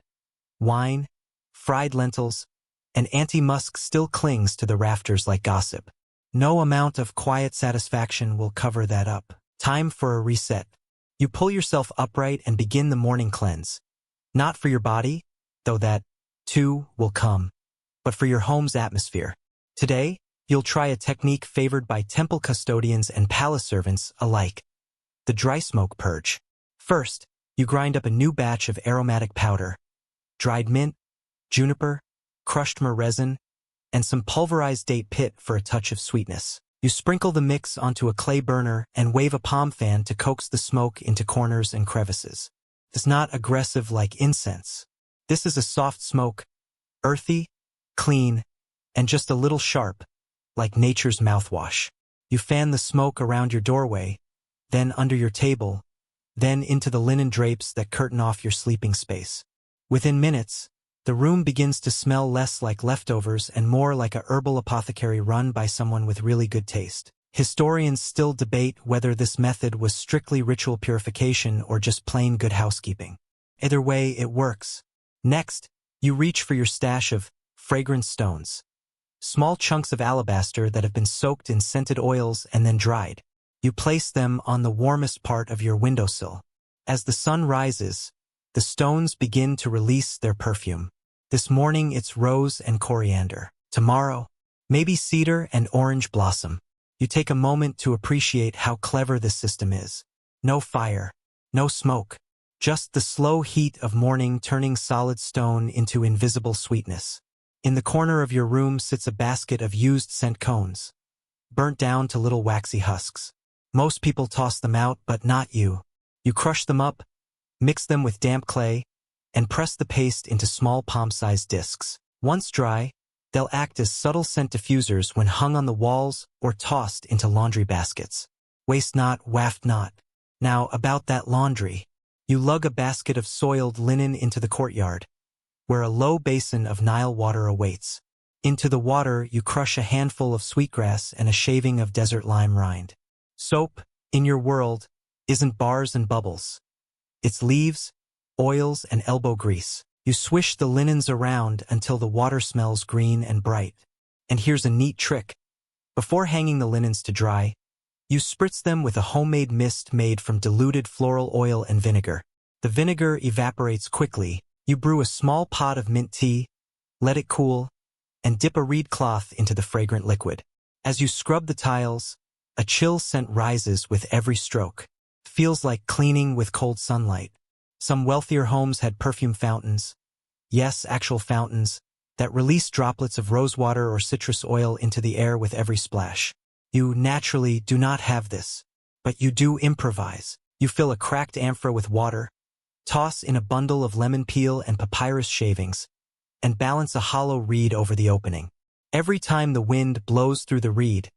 wine, fried lentils, and anti-musk still clings to the rafters like gossip. No amount of quiet satisfaction will cover that up. Time for a reset. You pull yourself upright and begin the morning cleanse. Not for your body, though that, too, will come, but for your home's atmosphere. Today, you'll try a technique favored by temple custodians and palace servants alike. The dry smoke purge. First, you grind up a new batch of aromatic powder. Dried mint, juniper, crushed myrrh resin, and some pulverized date pit for a touch of sweetness. You sprinkle the mix onto a clay burner and wave a palm fan to coax the smoke into corners and crevices. It's not aggressive like incense. This is a soft smoke, earthy, clean, and just a little sharp, like nature's mouthwash. You fan the smoke around your doorway, then under your table, then into the linen drapes that curtain off your sleeping space. Within minutes, the room begins to smell less like leftovers and more like a herbal apothecary run by someone with really good taste. Historians still debate whether this method was strictly ritual purification or just plain good housekeeping. Either way, it works. Next, you reach for your stash of fragrance stones. Small chunks of alabaster that have been soaked in scented oils and then dried. You place them on the warmest part of your windowsill. As the sun rises, the stones begin to release their perfume. This morning it's rose and coriander. Tomorrow, maybe cedar and orange blossom. You take a moment to appreciate how clever this system is. No fire, no smoke, just the slow heat of morning turning solid stone into invisible sweetness. In the corner of your room sits a basket of used scent cones, burnt down to little waxy husks. Most people toss them out, but not you. You crush them up, mix them with damp clay, and press the paste into small palm-sized discs. Once dry, They'll act as subtle scent diffusers when hung on the walls or tossed into laundry baskets. Waste not, waft not. Now, about that laundry. You lug a basket of soiled linen into the courtyard, where a low basin of Nile water awaits. Into the water, you crush a handful of sweetgrass and a shaving of desert lime rind. Soap, in your world, isn't bars and bubbles. It's leaves, oils, and elbow grease. You swish the linens around until the water smells green and bright. And here's a neat trick. Before hanging the linens to dry, you spritz them with a homemade mist made from diluted floral oil and vinegar. The vinegar evaporates quickly. You brew a small pot of mint tea, let it cool, and dip a reed cloth into the fragrant liquid. As you scrub the tiles, a chill scent rises with every stroke. Feels like cleaning with cold sunlight. Some wealthier homes had perfume fountains. Yes, actual fountains that release droplets of rosewater or citrus oil into the air with every splash. You naturally do not have this, but you do improvise. You fill a cracked amphora with water, toss in a bundle of lemon peel and papyrus shavings, and balance a hollow reed over the opening. Every time the wind blows through the reed,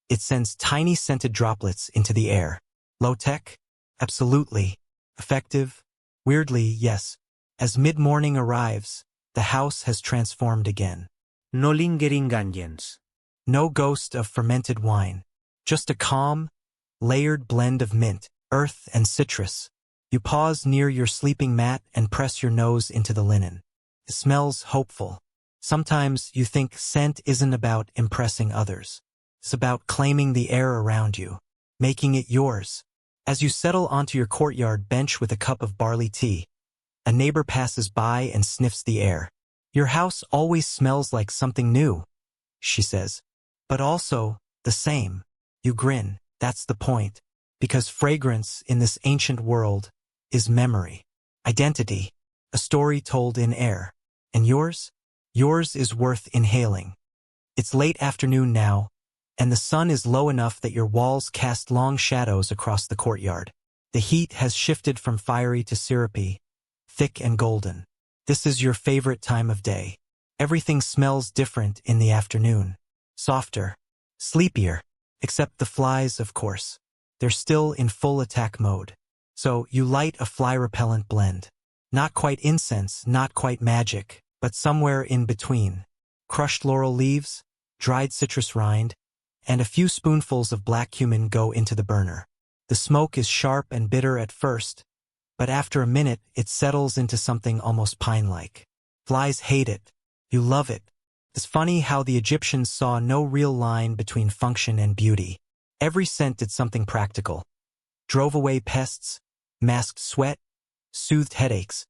it sends tiny scented droplets into the air. Low-tech? Absolutely. Effective? Weirdly, yes. As mid-morning arrives, the house has transformed again. No lingering onions. No ghost of fermented wine. Just a calm, layered blend of mint, earth, and citrus. You pause near your sleeping mat and press your nose into the linen. It smells hopeful. Sometimes you think scent isn't about impressing others. It's about claiming the air around you, making it yours. As you settle onto your courtyard bench with a cup of barley tea, a neighbor passes by and sniffs the air. Your house always smells like something new, she says. But also, the same. You grin. That's the point. Because fragrance in this ancient world is memory, identity, a story told in air. And yours? Yours is worth inhaling. It's late afternoon now, and the sun is low enough that your walls cast long shadows across the courtyard. The heat has shifted from fiery to syrupy, thick and golden. This is your favorite time of day. Everything smells different in the afternoon. Softer, sleepier, except the flies, of course. They're still in full attack mode. So you light a fly-repellent blend. Not quite incense, not quite magic, but somewhere in between. Crushed laurel leaves, dried citrus rind, and a few spoonfuls of black cumin go into the burner. The smoke is sharp and bitter at first, but after a minute it settles into something almost pine-like. Flies hate it. You love it. It's funny how the Egyptians saw no real line between function and beauty. Every scent did something practical. Drove away pests, masked sweat, soothed headaches,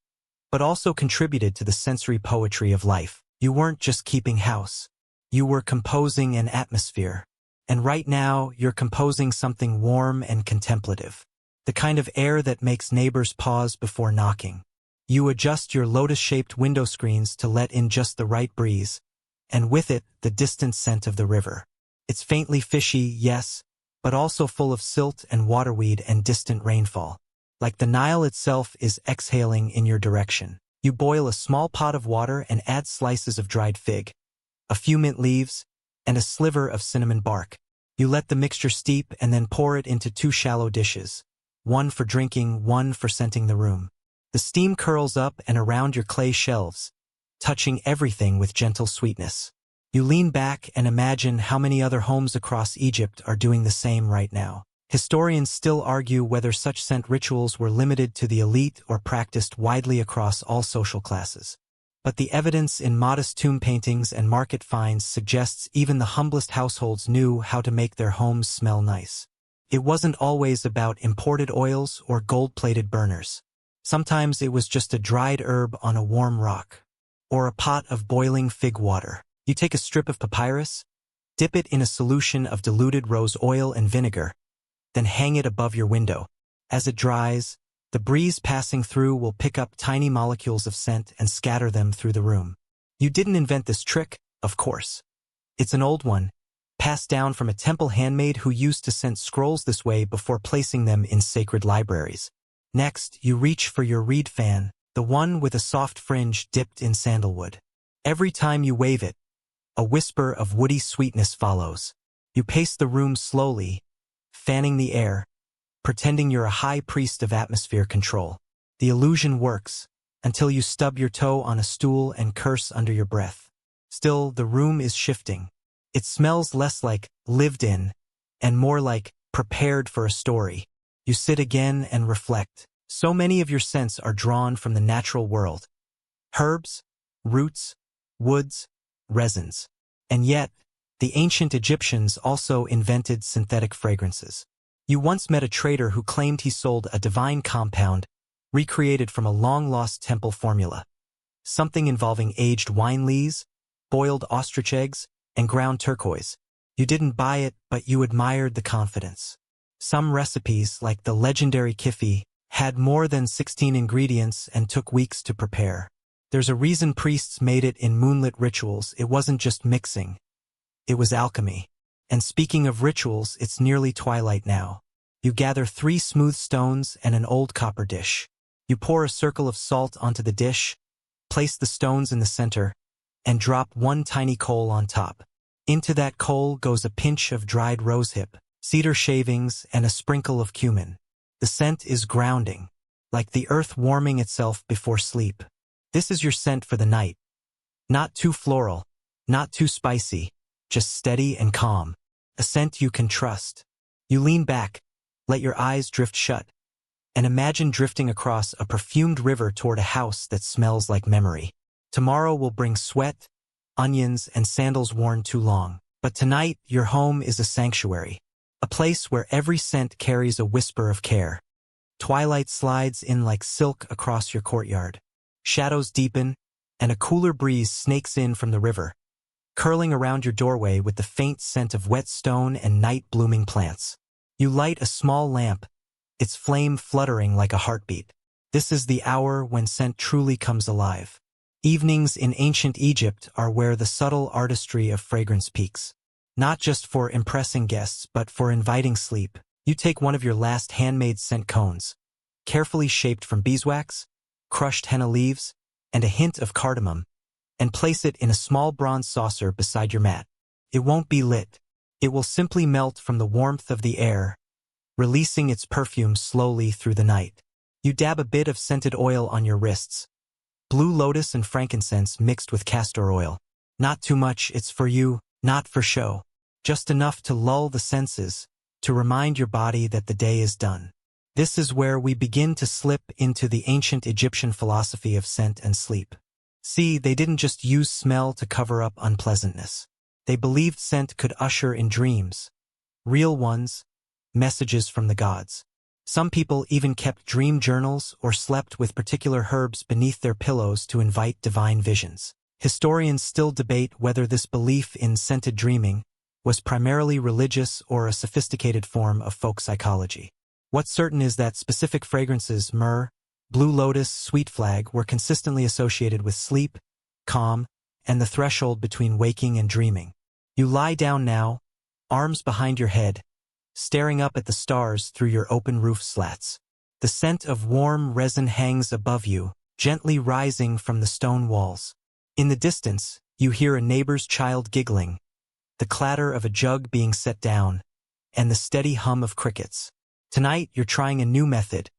but also contributed to the sensory poetry of life. You weren't just keeping house. You were composing an atmosphere. And right now, you're composing something warm and contemplative. The kind of air that makes neighbors pause before knocking. You adjust your lotus-shaped window screens to let in just the right breeze, and with it, the distant scent of the river. It's faintly fishy, yes, but also full of silt and waterweed and distant rainfall. Like the Nile itself is exhaling in your direction. You boil a small pot of water and add slices of dried fig, a few mint leaves, and a sliver of cinnamon bark. You let the mixture steep and then pour it into 2 shallow dishes, one for drinking, one for scenting the room. The steam curls up and around your clay shelves, touching everything with gentle sweetness. You lean back and imagine how many other homes across Egypt are doing the same right now. Historians still argue whether such scent rituals were limited to the elite or practiced widely across all social classes. But the evidence in modest tomb paintings and market finds suggests even the humblest households knew how to make their homes smell nice. It wasn't always about imported oils or gold-plated burners. Sometimes it was just a dried herb on a warm rock, or a pot of boiling fig water. You take a strip of papyrus, dip it in a solution of diluted rose oil and vinegar, then hang it above your window. As it dries, the breeze passing through will pick up tiny molecules of scent and scatter them through the room. You didn't invent this trick, of course. It's an old one, passed down from a temple handmaid who used to scent scrolls this way before placing them in sacred libraries. Next, you reach for your reed fan, the one with a soft fringe dipped in sandalwood. Every time you wave it, A whisper of woody sweetness follows. You pace the room slowly, fanning the air, pretending you're a high priest of atmosphere control. The illusion works, until you stub your toe on a stool and curse under your breath. Still, the room is shifting. It smells less like lived in, and more like prepared for a story. You sit again and reflect. So many of your scents are drawn from the natural world. Herbs, roots, woods, resins. And yet, the ancient Egyptians also invented synthetic fragrances. You once met a trader who claimed he sold a divine compound recreated from a long-lost temple formula. Something involving aged wine lees, boiled ostrich eggs, and ground turquoise. You didn't buy it, but you admired the confidence. Some recipes, like the legendary kifi, had more than 16 ingredients and took weeks to prepare. There's a reason priests made it in moonlit rituals. It wasn't just mixing. It was alchemy. And speaking of rituals, it's nearly twilight now. You gather 3 smooth stones and an old copper dish. You pour a circle of salt onto the dish, place the stones in the center, and drop 1 tiny coal on top. Into that coal goes a pinch of dried rosehip, cedar shavings, and a sprinkle of cumin. The scent is grounding, like the earth warming itself before sleep. This is your scent for the night. Not too floral, not too spicy, just steady and calm. A scent you can trust. You lean back, let your eyes drift shut, and imagine drifting across a perfumed river toward a house that smells like memory. Tomorrow will bring sweat, onions, and sandals worn too long. But tonight, your home is a sanctuary. A place where every scent carries a whisper of care. Twilight slides in like silk across your courtyard. Shadows deepen, and a cooler breeze snakes in from the river, curling around your doorway with the faint scent of wet stone and night-blooming plants. You light a small lamp, its flame fluttering like a heartbeat. This is the hour when scent truly comes alive. Evenings in ancient Egypt are where the subtle artistry of fragrance peaks. Not just for impressing guests, but for inviting sleep. You take one of your last handmade scent cones, carefully shaped from beeswax, crushed henna leaves, and a hint of cardamom, and place it in a small bronze saucer beside your mat. It won't be lit. It will simply melt from the warmth of the air, releasing its perfume slowly through the night. You dab a bit of scented oil on your wrists. Blue lotus and frankincense mixed with castor oil. Not too much, it's for you, not for show. Just enough to lull the senses, to remind your body that the day is done. This is where we begin to slip into the ancient Egyptian philosophy of scent and sleep. See, they didn't just use smell to cover up unpleasantness. They believed scent could usher in dreams. Real ones, messages from the gods. Some people even kept dream journals or slept with particular herbs beneath their pillows to invite divine visions. Historians still debate whether this belief in scented dreaming was primarily religious or a sophisticated form of folk psychology. What's certain is that specific fragrances, myrrh, blue lotus, sweet flag, were consistently associated with sleep, calm, and the threshold between waking and dreaming. You lie down now, arms behind your head, staring up at the stars through your open roof slats. The scent of warm resin hangs above you, gently rising from the stone walls. In the distance, you hear a neighbor's child giggling, the clatter of a jug being set down, and the steady hum of crickets. Tonight, you're trying a new method,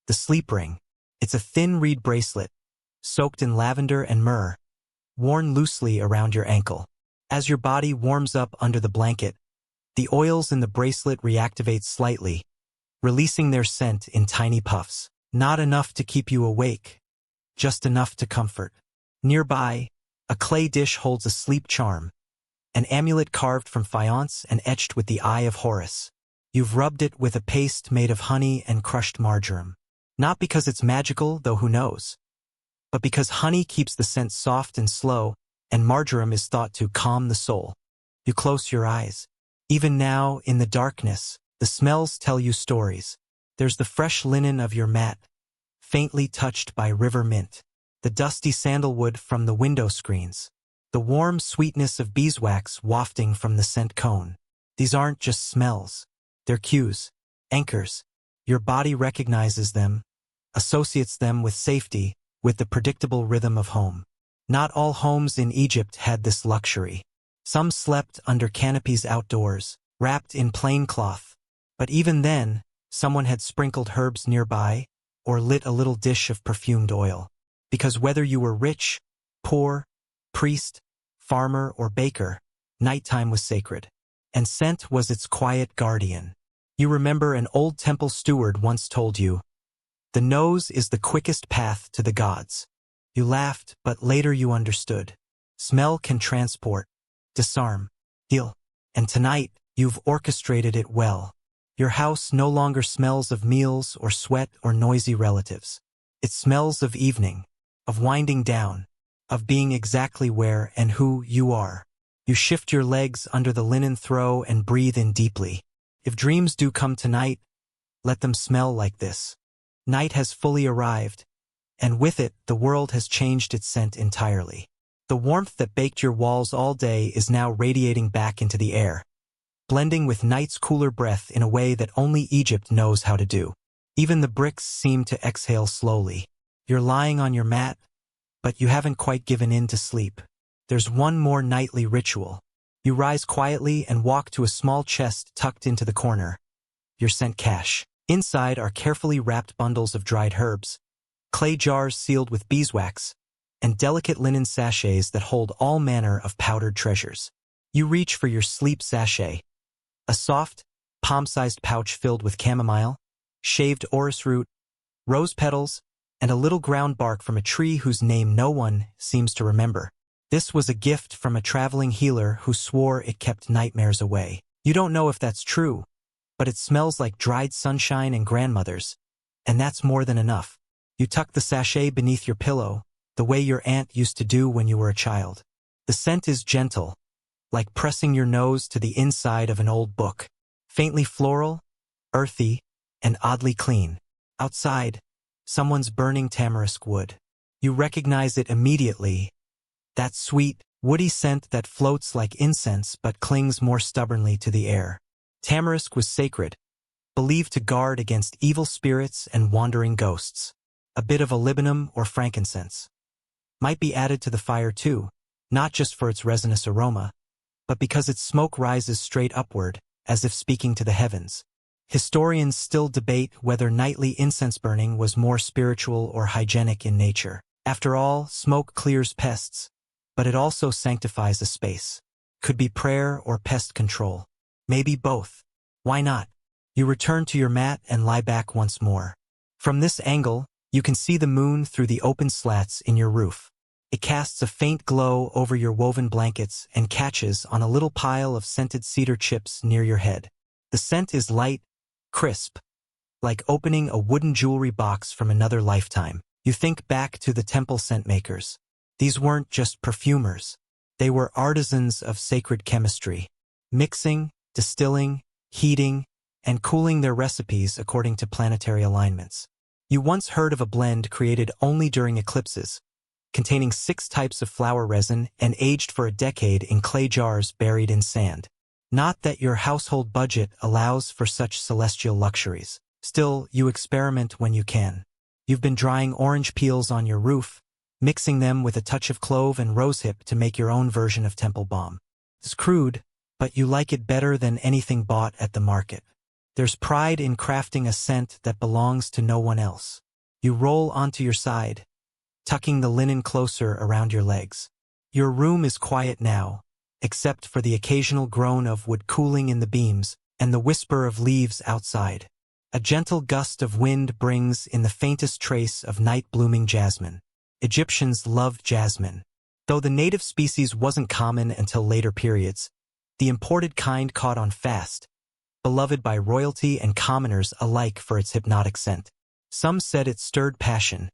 the sleep ring. It's a thin reed bracelet, soaked in lavender and myrrh, worn loosely around your ankle. As your body warms up under the blanket, the oils in the bracelet reactivate slightly, releasing their scent in tiny puffs. Not enough to keep you awake, just enough to comfort. Nearby, a clay dish holds a sleep charm, an amulet carved from faience and etched with the eye of Horus. You've rubbed it with a paste made of honey and crushed marjoram. Not because it's magical, though who knows, but because honey keeps the scent soft and slow, and marjoram is thought to calm the soul. You close your eyes. Even now, in the darkness, the smells tell you stories. There's the fresh linen of your mat, faintly touched by river mint, the dusty sandalwood from the window screens, the warm sweetness of beeswax wafting from the scent cone. These aren't just smells. They're cues, anchors. Your body recognizes them, associates them with safety, with the predictable rhythm of home. Not all homes in Egypt had this luxury. Some slept under canopies outdoors, wrapped in plain cloth. But even then, someone had sprinkled herbs nearby, or lit a little dish of perfumed oil. Because whether you were rich, poor, priest, farmer, or baker, nighttime was sacred. And scent was its quiet guardian. You remember an old temple steward once told you, "The nose is the quickest path to the gods." You laughed, but later you understood. Smell can transport, disarm, heal. And tonight, you've orchestrated it well. Your house no longer smells of meals or sweat or noisy relatives. It smells of evening, of winding down, of being exactly where and who you are. You shift your legs under the linen throw and breathe in deeply. If dreams do come tonight, let them smell like this. Night has fully arrived, and with it, the world has changed its scent entirely. The warmth that baked your walls all day is now radiating back into the air, blending with night's cooler breath in a way that only Egypt knows how to do. Even the bricks seem to exhale slowly. You're lying on your mat, but you haven't quite given in to sleep. There's one more nightly ritual. You rise quietly and walk to a small chest tucked into the corner. Your scent cache. Inside are carefully wrapped bundles of dried herbs, clay jars sealed with beeswax, and delicate linen sachets that hold all manner of powdered treasures. You reach for your sleep sachet, a soft, palm-sized pouch filled with chamomile, shaved orris root, rose petals, and a little ground bark from a tree whose name no one seems to remember. This was a gift from a traveling healer who swore it kept nightmares away. You don't know if that's true, but it smells like dried sunshine and grandmothers, and that's more than enough. You tuck the sachet beneath your pillow, the way your aunt used to do when you were a child. The scent is gentle, like pressing your nose to the inside of an old book. Faintly floral, earthy, and oddly clean. Outside, someone's burning tamarisk wood. You recognize it immediately. That sweet, woody scent that floats like incense but clings more stubbornly to the air. Tamarisk was sacred, believed to guard against evil spirits and wandering ghosts. A bit of olibanum or frankincense might be added to the fire too, not just for its resinous aroma, but because its smoke rises straight upward, as if speaking to the heavens. Historians still debate whether nightly incense burning was more spiritual or hygienic in nature. After all, smoke clears pests, but it also sanctifies a space. Could be prayer or pest control. Maybe both. Why not? You return to your mat and lie back once more. From this angle, you can see the moon through the open slats in your roof. It casts a faint glow over your woven blankets and catches on a little pile of scented cedar chips near your head. The scent is light, crisp, like opening a wooden jewelry box from another lifetime. You think back to the temple scent makers. These weren't just perfumers. They were artisans of sacred chemistry, mixing, distilling, heating, and cooling their recipes according to planetary alignments. You once heard of a blend created only during eclipses, containing 6 types of flower resin and aged for a decade in clay jars buried in sand. Not that your household budget allows for such celestial luxuries. Still, you experiment when you can. You've been drying orange peels on your roof, mixing them with a touch of clove and rosehip to make your own version of temple balm. It's crude, but you like it better than anything bought at the market. There's pride in crafting a scent that belongs to no one else. You roll onto your side, tucking the linen closer around your legs. Your room is quiet now, except for the occasional groan of wood cooling in the beams and the whisper of leaves outside. A gentle gust of wind brings in the faintest trace of night-blooming jasmine. Egyptians loved jasmine. Though the native species wasn't common until later periods, the imported kind caught on fast, beloved by royalty and commoners alike for its hypnotic scent. Some said it stirred passion.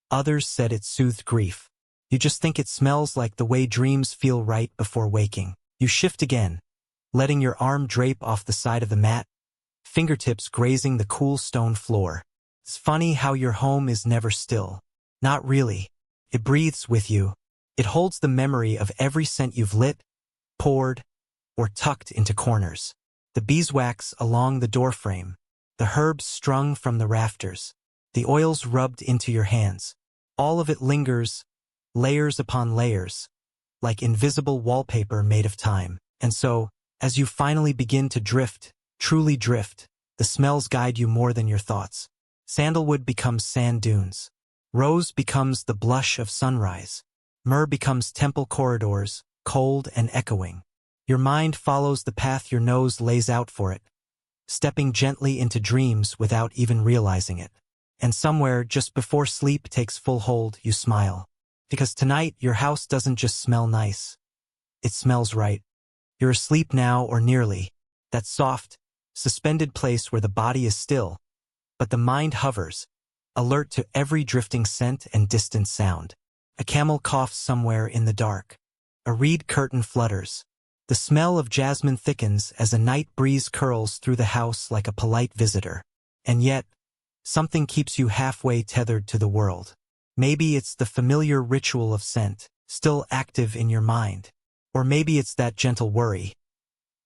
Others said it soothed grief. You just think it smells like the way dreams feel right before waking. You shift again, letting your arm drape off the side of the mat, fingertips grazing the cool stone floor. It's funny how your home is never still. Not really. It breathes with you. It holds the memory of every scent you've lit, poured, or tucked into corners. The beeswax along the doorframe, the herbs strung from the rafters, the oils rubbed into your hands. All of it lingers, layers upon layers, like invisible wallpaper made of time. And so, as you finally begin to drift, truly drift, the smells guide you more than your thoughts. Sandalwood becomes sand dunes. Rose becomes the blush of sunrise. Myrrh becomes temple corridors, cold and echoing. Your mind follows the path your nose lays out for it, stepping gently into dreams without even realizing it. And somewhere, just before sleep takes full hold, you smile. Because tonight, your house doesn't just smell nice. It smells right. You're asleep now, or nearly. That soft, suspended place where the body is still, but the mind hovers, alert to every drifting scent and distant sound. A camel coughs somewhere in the dark. A reed curtain flutters. The smell of jasmine thickens as a night breeze curls through the house like a polite visitor. And yet, something keeps you halfway tethered to the world. Maybe it's the familiar ritual of scent, still active in your mind. Or maybe it's that gentle worry.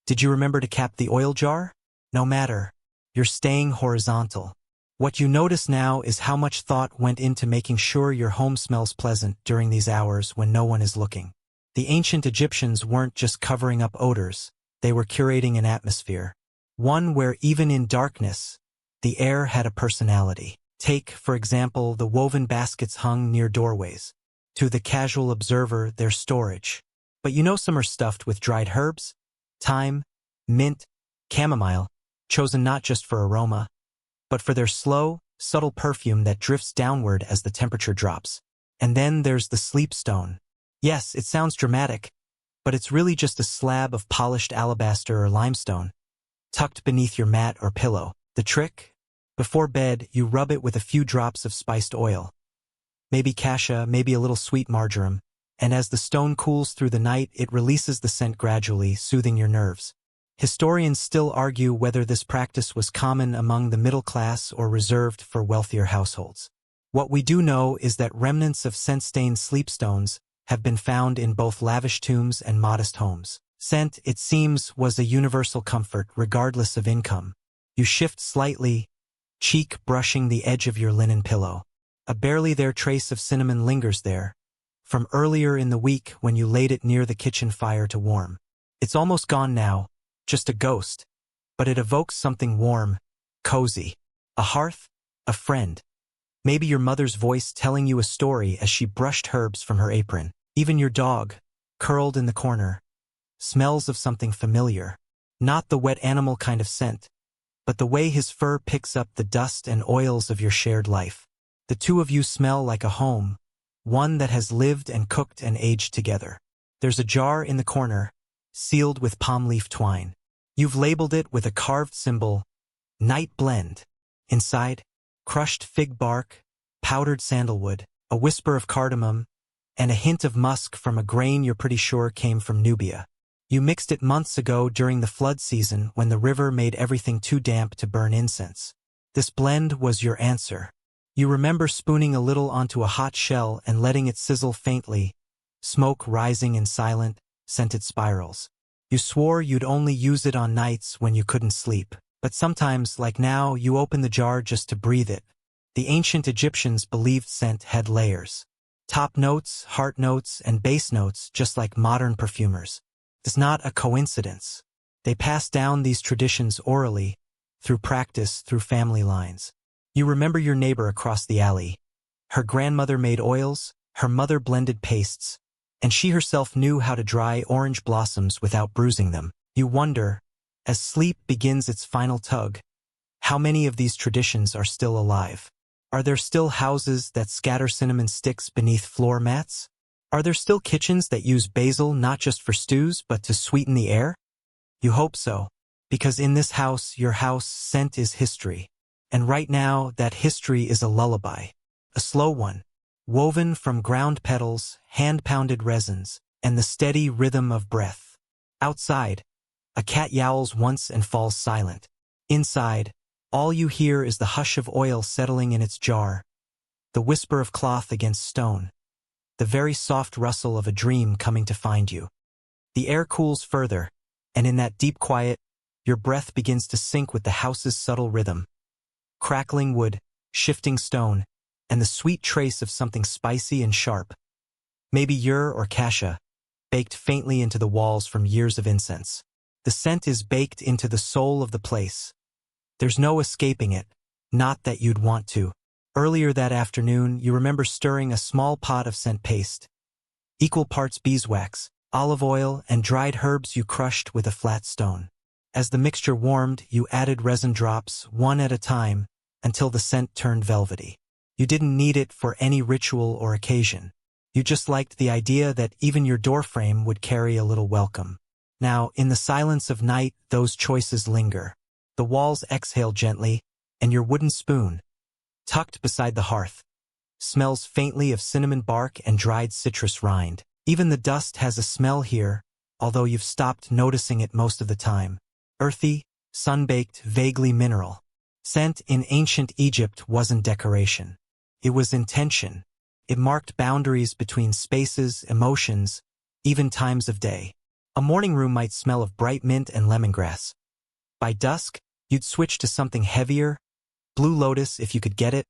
Did you remember to cap the oil jar? No matter. You're staying horizontal. What you notice now is how much thought went into making sure your home smells pleasant during these hours when no one is looking. The ancient Egyptians weren't just covering up odors, they were curating an atmosphere. One where even in darkness, the air had a personality. Take, for example, the woven baskets hung near doorways. To the casual observer, their storage. But you know some are stuffed with dried herbs, thyme, mint, chamomile, chosen not just for aroma, but for their slow, subtle perfume that drifts downward as the temperature drops. And then there's the sleep stone. Yes, it sounds dramatic, but it's really just a slab of polished alabaster or limestone, tucked beneath your mat or pillow. The trick? Before bed, you rub it with a few drops of spiced oil. Maybe cassia, maybe a little sweet marjoram, and as the stone cools through the night, it releases the scent gradually, soothing your nerves. Historians still argue whether this practice was common among the middle class or reserved for wealthier households. What we do know is that remnants of scent-stained sleepstones have been found in both lavish tombs and modest homes. Scent, it seems, was a universal comfort regardless of income. You shift slightly, cheek brushing the edge of your linen pillow. A barely there trace of cinnamon lingers there, from earlier in the week when you laid it near the kitchen fire to warm. It's almost gone now, just a ghost, but it evokes something warm, cozy. A hearth, a friend. Maybe your mother's voice telling you a story as she brushed herbs from her apron. Even your dog, curled in the corner, smells of something familiar. Not the wet animal kind of scent, but the way his fur picks up the dust and oils of your shared life. The two of you smell like a home, one that has lived and cooked and aged together. There's a jar in the corner, sealed with palm leaf twine. You've labeled it with a carved symbol, Night Blend. Inside, crushed fig bark, powdered sandalwood, a whisper of cardamom, and a hint of musk from a grain you're pretty sure came from Nubia. You mixed it months ago during the flood season when the river made everything too damp to burn incense. This blend was your answer. You remember spooning a little onto a hot shell and letting it sizzle faintly, smoke rising in silent, scented spirals. You swore you'd only use it on nights when you couldn't sleep. But sometimes, like now, you open the jar just to breathe it. The ancient Egyptians believed scent had layers. Top notes, heart notes, and base notes, just like modern perfumers. It's not a coincidence. They passed down these traditions orally, through practice, through family lines. You remember your neighbor across the alley. Her grandmother made oils, her mother blended pastes, and she herself knew how to dry orange blossoms without bruising them. You wonder, as sleep begins its final tug, how many of these traditions are still alive? Are there still houses that scatter cinnamon sticks beneath floor mats? Are there still kitchens that use basil not just for stews but to sweeten the air? You hope so, because in this house, your house scent is history. And right now, that history is a lullaby. A slow one, woven from ground petals, hand-pounded resins, and the steady rhythm of breath. Outside, a cat yowls once and falls silent. Inside, all you hear is the hush of oil settling in its jar, the whisper of cloth against stone, the very soft rustle of a dream coming to find you. The air cools further, and in that deep quiet, your breath begins to sync with the house's subtle rhythm. Crackling wood, shifting stone, and the sweet trace of something spicy and sharp. Maybe myrrh or cassia, baked faintly into the walls from years of incense. The scent is baked into the soul of the place. There's no escaping it, not that you'd want to. Earlier that afternoon, you remember stirring a small pot of scent paste. Equal parts beeswax, olive oil, and dried herbs you crushed with a flat stone. As the mixture warmed, you added resin drops, one at a time, until the scent turned velvety. You didn't need it for any ritual or occasion. You just liked the idea that even your doorframe would carry a little welcome. Now, in the silence of night, those choices linger. The walls exhale gently, and your wooden spoon, tucked beside the hearth, smells faintly of cinnamon bark and dried citrus rind. Even the dust has a smell here, although you've stopped noticing it most of the time. Earthy, sun-baked, vaguely mineral. Scent in ancient Egypt wasn't decoration. It was intention. It marked boundaries between spaces, emotions, even times of day. A morning room might smell of bright mint and lemongrass. By dusk, you'd switch to something heavier, blue lotus if you could get it,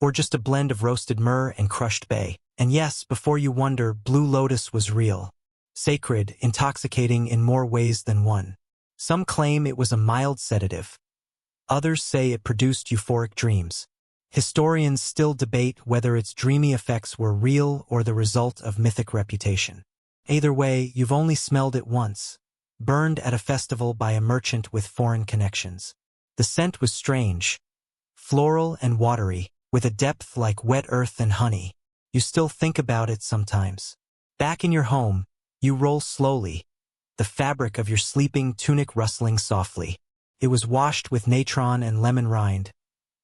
or just a blend of roasted myrrh and crushed bay. And yes, before you wonder, blue lotus was real. Sacred, intoxicating in more ways than one. Some claim it was a mild sedative. Others say it produced euphoric dreams. Historians still debate whether its dreamy effects were real or the result of mythic reputation. Either way, you've only smelled it once, burned at a festival by a merchant with foreign connections. The scent was strange, floral and watery, with a depth like wet earth and honey. You still think about it sometimes. Back in your home, you roll slowly, the fabric of your sleeping tunic rustling softly. It was washed with natron and lemon rind,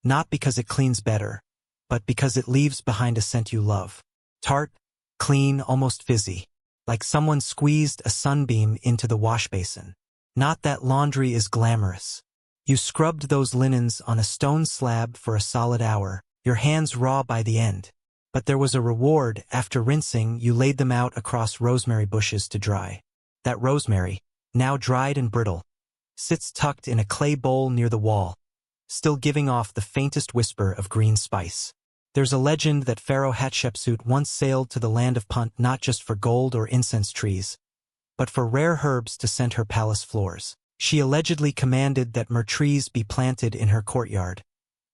not because it cleans better, but because it leaves behind a scent you love. Tart, clean, almost fizzy, like someone squeezed a sunbeam into the wash basin. Not that laundry is glamorous. You scrubbed those linens on a stone slab for a solid hour, your hands raw by the end. But there was a reward. After rinsing, you laid them out across rosemary bushes to dry. That rosemary, now dried and brittle, sits tucked in a clay bowl near the wall, still giving off the faintest whisper of green spice. There's a legend that Pharaoh Hatshepsut once sailed to the land of Punt not just for gold or incense trees, but for rare herbs to scent her palace floors. She allegedly commanded that myrrh trees be planted in her courtyard,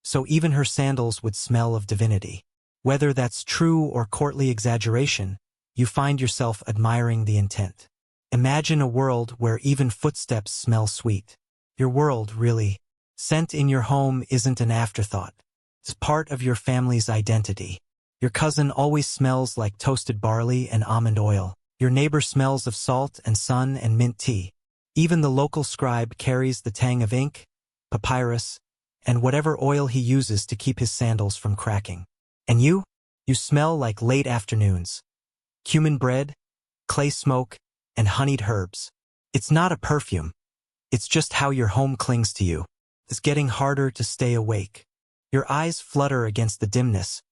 so even her sandals would smell of divinity. Whether that's true or courtly exaggeration, you find yourself admiring the intent. Imagine a world where even footsteps smell sweet. Your world, really. Scent in your home isn't an afterthought. It's part of your family's identity. Your cousin always smells like toasted barley and almond oil. Your neighbor smells of salt and sun and mint tea. Even the local scribe carries the tang of ink, papyrus, and whatever oil he uses to keep his sandals from cracking. And you? You smell like late afternoons. Cumin bread, clay smoke, and honeyed herbs. It's not a perfume. It's just how your home clings to you. It's getting harder to stay awake. Your eyes flutter against the dimness,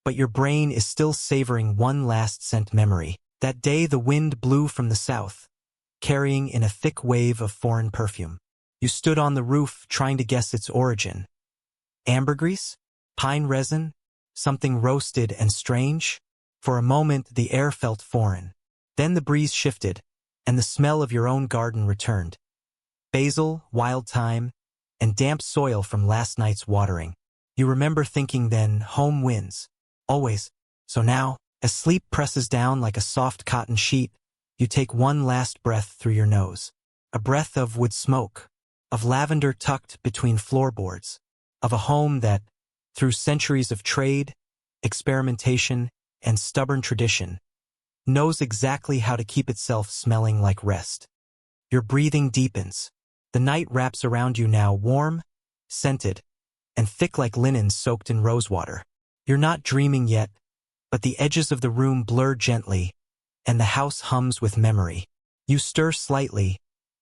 but your brain is still savoring one last scent memory. That day the wind blew from the south, carrying in a thick wave of foreign perfume. You stood on the roof trying to guess its origin. Ambergris? Pine resin? Something roasted and strange? For a moment the air felt foreign. Then the breeze shifted, and the smell of your own garden returned. Basil, wild thyme, and damp soil from last night's watering. You remember thinking then, home wins. Always. So now, as sleep presses down like a soft cotton sheet, you take one last breath through your nose. A breath of wood smoke, of lavender tucked between floorboards, of a home that, through centuries of trade, experimentation, and stubborn tradition, knows exactly how to keep itself smelling like rest. Your breathing deepens. The night wraps around you now, warm, scented, and thick like linen soaked in rosewater. You're not dreaming yet, but the edges of the room blur gently, and the house hums with memory. You stir slightly,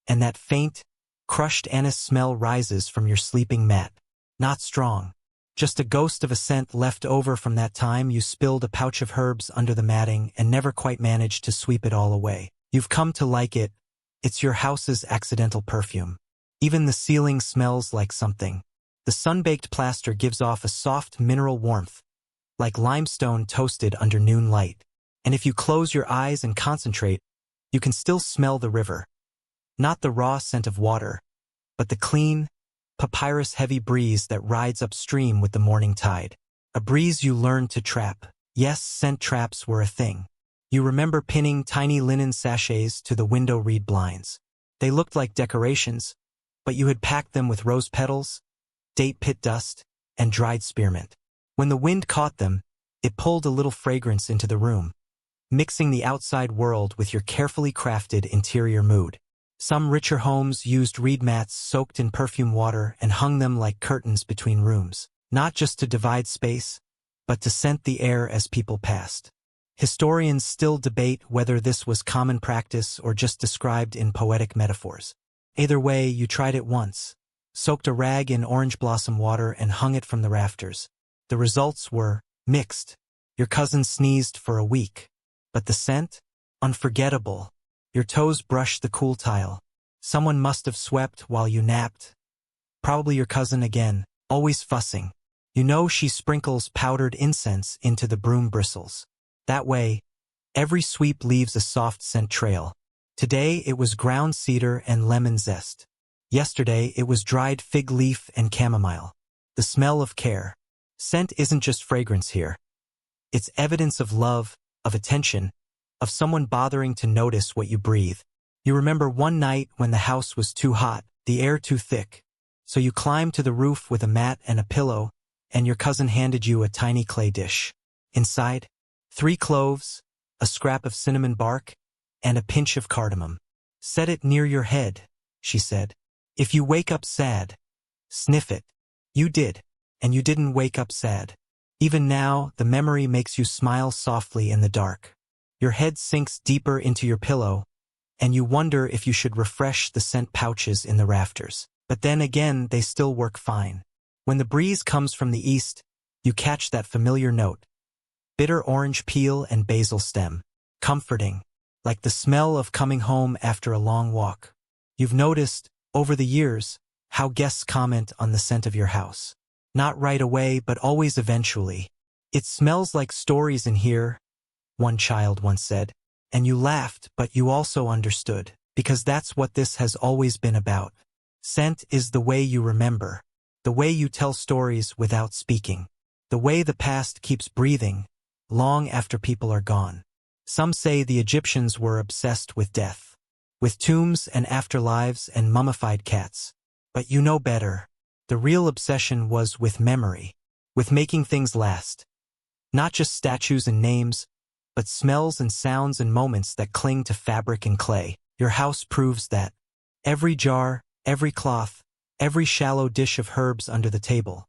and that faint, crushed anise smell rises from your sleeping mat. Not strong. Just a ghost of a scent left over from that time you spilled a pouch of herbs under the matting and never quite managed to sweep it all away. You've come to like it. It's your house's accidental perfume. Even the ceiling smells like something. The sun-baked plaster gives off a soft mineral warmth, like limestone toasted under noon light. And if you close your eyes and concentrate, You can still smell the river. Not the raw scent of water, but the clean, papyrus-heavy breeze that rides upstream with the morning tide. A breeze you learned to trap. Yes, scent traps were a thing. You remember pinning tiny linen sachets to the window reed blinds. They looked like decorations, but you had packed them with rose petals, date pit dust, and dried spearmint. When the wind caught them, it pulled a little fragrance into the room, mixing the outside world with your carefully crafted interior mood. Some richer homes used reed mats soaked in perfume water and hung them like curtains between rooms, not just to divide space, but to scent the air as people passed. Historians still debate whether this was common practice or just described in poetic metaphors. Either way, you tried it once, soaked a rag in orange blossom water and hung it from the rafters. The results were mixed. Your cousin sneezed for a week. But the scent? Unforgettable. Your toes brushed the cool tile. Someone must have swept while you napped. Probably your cousin again, always fussing. You know she sprinkles powdered incense into the broom bristles. That way, every sweep leaves a soft scent trail. Today it was ground cedar and lemon zest. Yesterday it was dried fig leaf and chamomile. The smell of care. Scent isn't just fragrance here. It's evidence of love, of attention, of someone bothering to notice what you breathe. You remember one night when the house was too hot, the air too thick. So you climbed to the roof with a mat and a pillow, and your cousin handed you a tiny clay dish. Inside, 3 cloves, a scrap of cinnamon bark, and a pinch of cardamom. Set it near your head, she said. If you wake up sad, sniff it. You did, and you didn't wake up sad. Even now, the memory makes you smile softly in the dark. Your head sinks deeper into your pillow, and you wonder if you should refresh the scent pouches in the rafters. But then again, they still work fine. When the breeze comes from the east, you catch that familiar note. Bitter orange peel and basil stem. Comforting, like the smell of coming home after a long walk. You've noticed, over the years, how guests comment on the scent of your house. Not right away, but always eventually. It smells like stories in here, one child once said. And you laughed, but you also understood, because that's what this has always been about. Scent is the way you remember, the way you tell stories without speaking, the way the past keeps breathing, long after people are gone. Some say the Egyptians were obsessed with death, with tombs and afterlives and mummified cats. But you know better. The real obsession was with memory, with making things last. Not just statues and names, but smells and sounds and moments that cling to fabric and clay. Your house proves that. Every jar, every cloth, every shallow dish of herbs under the table.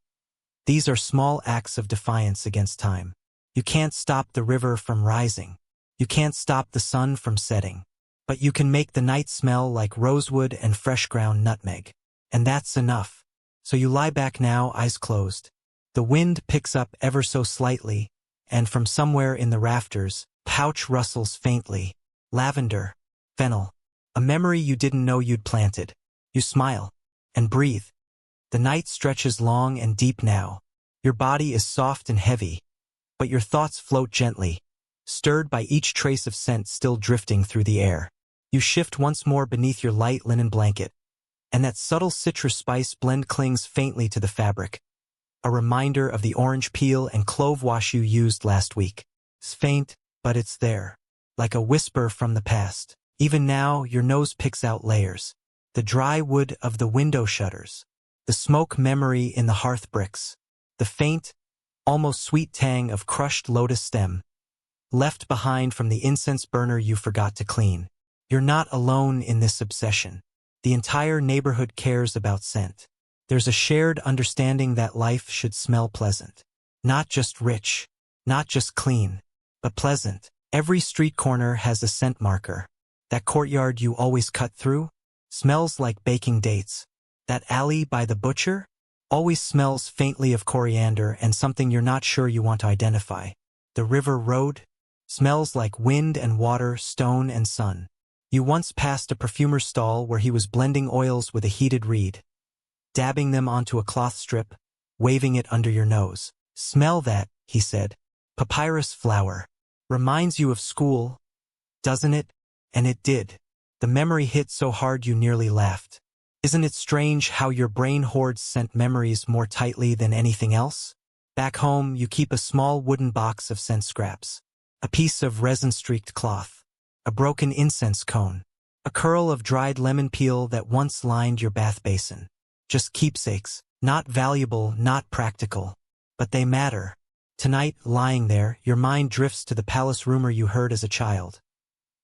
These are small acts of defiance against time. You can't stop the river from rising. You can't stop the sun from setting. But you can make the night smell like rosewood and fresh ground nutmeg. And that's enough. So you lie back now, eyes closed. The wind picks up ever so slightly, and from somewhere in the rafters, pouch rustles faintly. Lavender, fennel, a memory you didn't know you'd planted. You smile and breathe. The night stretches long and deep now. Your body is soft and heavy, but your thoughts float gently, stirred by each trace of scent still drifting through the air. You shift once more beneath your light linen blanket, and that subtle citrus spice blend clings faintly to the fabric, a reminder of the orange peel and clove wash you used last week. It's faint, but it's there, like a whisper from the past. Even now, your nose picks out layers. The dry wood of the window shutters, the smoke memory in the hearth bricks, the faint, almost sweet tang of crushed lotus stem, left behind from the incense burner you forgot to clean. You're not alone in this obsession. The entire neighborhood cares about scent. There's a shared understanding that life should smell pleasant. Not just rich, not just clean, but pleasant. Every street corner has a scent marker. That courtyard you always cut through smells like baking dates. That alley by the butcher always smells faintly of coriander and something you're not sure you want to identify. The river road smells like wind and water, stone and sun. You once passed a perfumer's stall where he was blending oils with a heated reed, dabbing them onto a cloth strip, waving it under your nose. Smell that, he said. Papyrus flower. Reminds you of school, doesn't it? And it did. The memory hit so hard you nearly laughed. Isn't it strange how your brain hoards scent memories more tightly than anything else? Back home, you keep a small wooden box of scent scraps, a piece of resin-streaked cloth, a broken incense cone, a curl of dried lemon peel that once lined your bath basin. Just keepsakes, not valuable, not practical. But they matter. Tonight, lying there, your mind drifts to the palace rumor you heard as a child.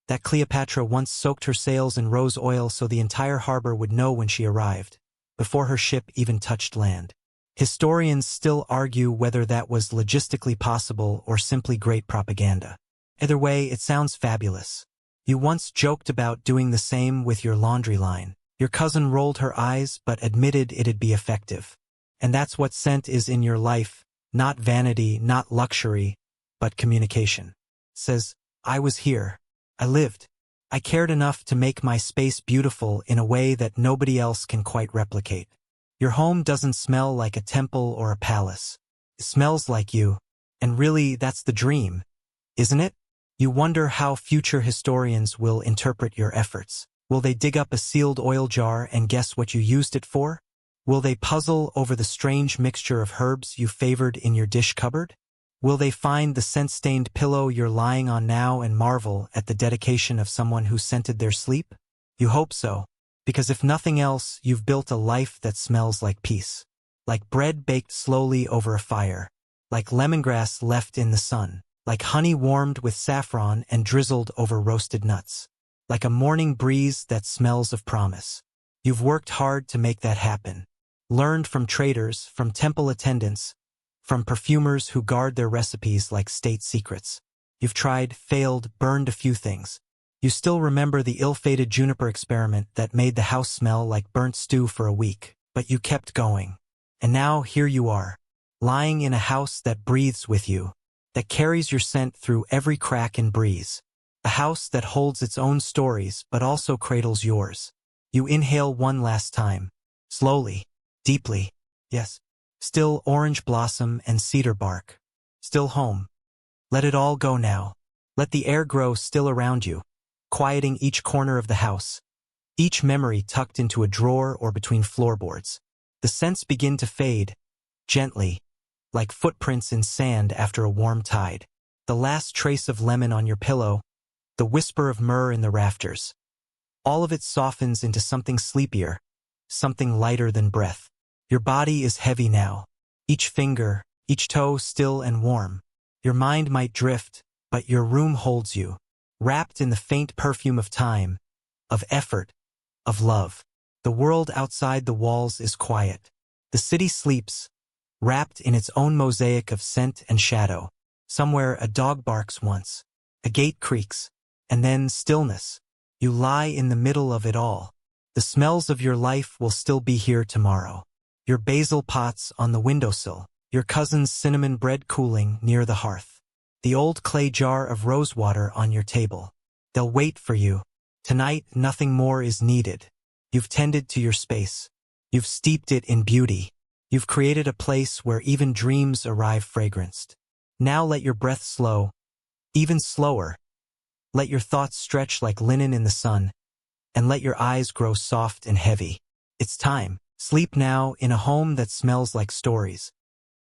That Cleopatra once soaked her sails in rose oil so the entire harbor would know when she arrived, before her ship even touched land. Historians still argue whether that was logistically possible or simply great propaganda. Either way, it sounds fabulous. You once joked about doing the same with your laundry line. Your cousin rolled her eyes but admitted it'd be effective. And that's what scent is in your life, not vanity, not luxury, but communication. Says, I was here. I lived. I cared enough to make my space beautiful in a way that nobody else can quite replicate. Your home doesn't smell like a temple or a palace. It smells like you. And really, that's the dream, isn't it? You wonder how future historians will interpret your efforts. Will they dig up a sealed oil jar and guess what you used it for? Will they puzzle over the strange mixture of herbs you favored in your dish cupboard? Will they find the scent-stained pillow you're lying on now and marvel at the dedication of someone who scented their sleep? You hope so, because if nothing else, you've built a life that smells like peace. Like bread baked slowly over a fire. Like lemongrass left in the sun. Like honey warmed with saffron and drizzled over roasted nuts. Like a morning breeze that smells of promise. You've worked hard to make that happen. Learned from traders, from temple attendants, from perfumers who guard their recipes like state secrets. You've tried, failed, burned a few things. You still remember the ill-fated juniper experiment that made the house smell like burnt stew for a week, but you kept going. And now here you are, lying in a house that breathes with you, that carries your scent through every crack and breeze. A house that holds its own stories but also cradles yours. You inhale one last time, slowly, deeply, yes. Still orange blossom and cedar bark. Still home. Let it all go now. Let the air grow still around you, quieting each corner of the house, each memory tucked into a drawer or between floorboards. The scents begin to fade, gently, like footprints in sand after a warm tide. The last trace of lemon on your pillow, the whisper of myrrh in the rafters. All of it softens into something sleepier, something lighter than breath. Your body is heavy now, each finger, each toe still and warm. Your mind might drift, but your room holds you, wrapped in the faint perfume of time, of effort, of love. The world outside the walls is quiet. The city sleeps, wrapped in its own mosaic of scent and shadow. Somewhere a dog barks once, a gate creaks, and then stillness. You lie in the middle of it all. The smells of your life will still be here tomorrow. Your basil pots on the windowsill, your cousin's cinnamon bread cooling near the hearth, the old clay jar of rosewater on your table. They'll wait for you. Tonight, nothing more is needed. You've tended to your space. You've steeped it in beauty. You've created a place where even dreams arrive fragranced. Now let your breath slow, even slower. Let your thoughts stretch like linen in the sun, and let your eyes grow soft and heavy. It's time. Sleep now in a home that smells like stories,